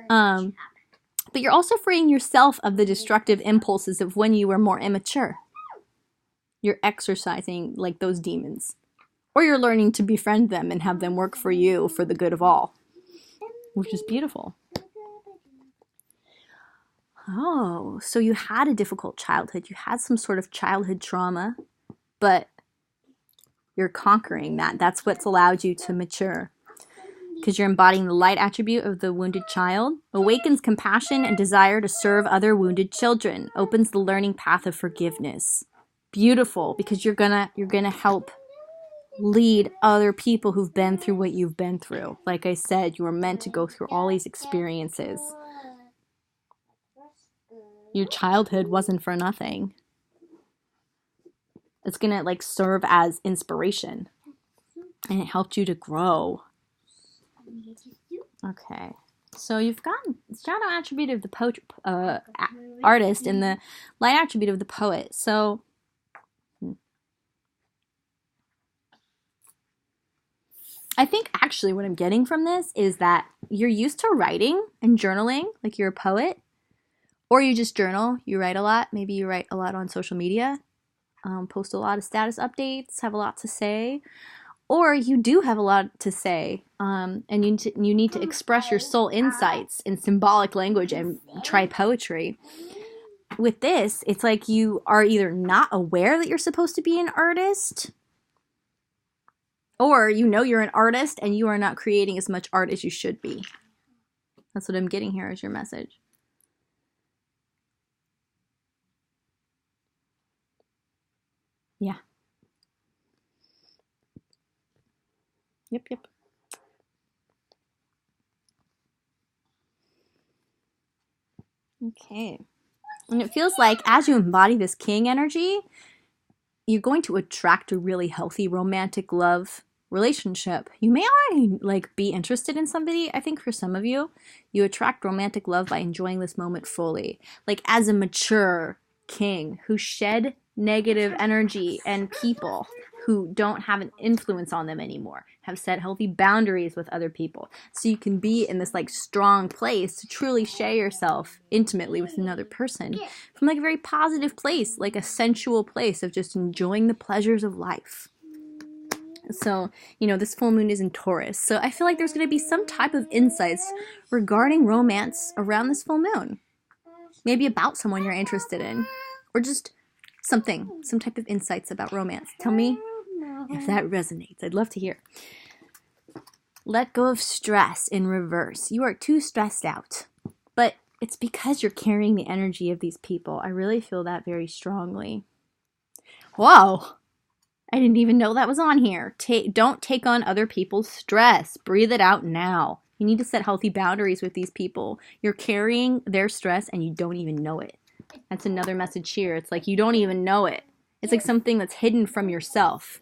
But you're also freeing yourself of the destructive impulses of when you were more immature. You're exorcising like those demons. Or you're learning to befriend them and have them work for you for the good of all. Which is beautiful. Oh, so you had a difficult childhood. You had some sort of childhood trauma. But you're conquering that. That's what's allowed you to mature. Because you're embodying the light attribute of the wounded child. Awakens compassion and desire to serve other wounded children. Opens the learning path of forgiveness. Beautiful. Because you're gonna help lead other people who've been through what you've been through. Like I said, you were meant to go through all these experiences. Your childhood wasn't for nothing. It's gonna like serve as inspiration, and it helped you to grow. Okay, so you've got shadow attribute of the artist and the light attribute of the poet. So I think actually what I'm getting from this is that you're used to writing and journaling, like you're a poet, or you just journal, you write a lot. Maybe you write a lot on social media, post a lot of status updates, have a lot to say, or you do have a lot to say, and you need to express your soul insights in symbolic language and try poetry. With this, it's like you are either not aware that you're supposed to be an artist, or you know you're an artist and you are not creating as much art as you should be. That's what I'm getting here as your message. Yeah. Yep. Okay. And it feels like as you embody this king energy, you're going to attract a really healthy romantic love relationship. You may already be interested in somebody. I think for some of you, you attract romantic love by enjoying this moment fully. Like as a mature king who shed negative energy and people who don't have an influence on them anymore, have set healthy boundaries with other people. So you can be in this strong place to truly share yourself intimately with another person from a very positive place, like a sensual place of just enjoying the pleasures of life. So, this full moon is in Taurus. So I feel like there's going to be some type of insights regarding romance around this full moon. Maybe about someone you're interested in, or just some type of insights about romance. Tell me if that resonates. I'd love to hear. Let go of stress in reverse. You are too stressed out, but it's because you're carrying the energy of these people. I really feel that very strongly. Whoa! I didn't even know that was on here. Don't take on other people's stress. Breathe it out now. You need to set healthy boundaries with these people. You're carrying their stress and you don't even know it. That's another message here. It's like you don't even know it. It's like something that's hidden from yourself.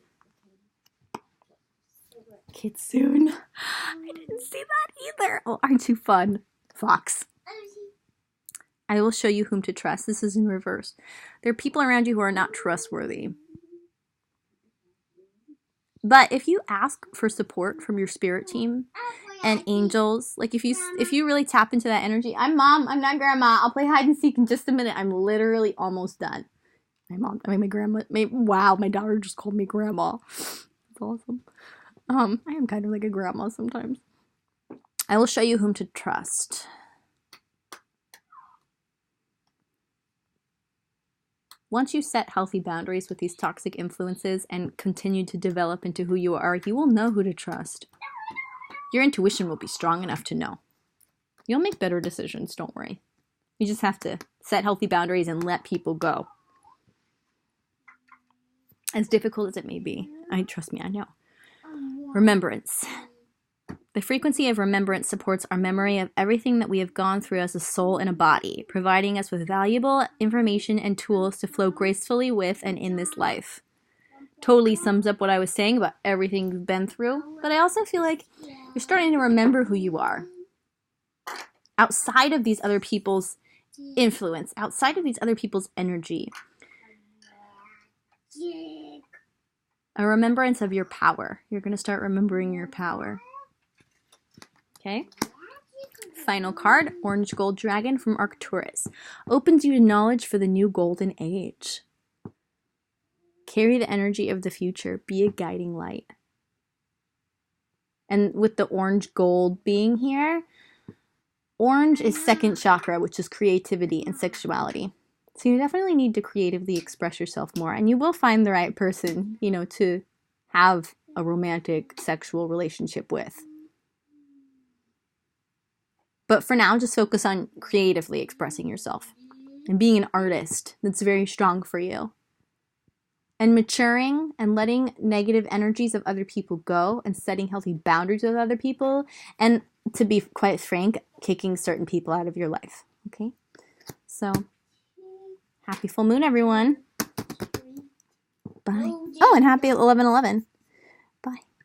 Kitsune. I didn't see that either. Oh, aren't you fun? Fox. I will show you whom to trust. This is in reverse. There are people around you who are not trustworthy. But if you ask for support from your spirit team and angels, if you really tap into that energy, I'm mom, I'm not grandma. I'll play hide and seek in just a minute. I'm literally almost done. My grandma, wow, my daughter just called me grandma. That's awesome. I am kind of like a grandma sometimes. I will show you whom to trust. Once you set healthy boundaries with these toxic influences and continue to develop into who you are, you will know who to trust. Your intuition will be strong enough to know. You'll make better decisions, don't worry. You just have to set healthy boundaries and let people go. As difficult as it may be. Trust me, I know. Remembrance. The frequency of remembrance supports our memory of everything that we have gone through as a soul and a body, providing us with valuable information and tools to flow gracefully with and in this life. Totally sums up what I was saying about everything you've been through, but I also feel like you're starting to remember who you are. Outside of these other people's influence, outside of these other people's energy. A remembrance of your power. You're going to start remembering your power. Okay? Final card, Orange Gold Dragon from Arcturus. Opens you to knowledge for the new golden age. Carry the energy of the future. Be a guiding light. And with the orange gold being here, orange is second chakra, which is creativity and sexuality. So you definitely need to creatively express yourself more. And you will find the right person, to have a romantic sexual relationship with. But for now, just focus on creatively expressing yourself and being an artist. That's very strong for you. And maturing and letting negative energies of other people go and setting healthy boundaries with other people. And to be quite frank, kicking certain people out of your life. Okay? So, happy full moon, everyone. Bye. Oh, and happy 11/11.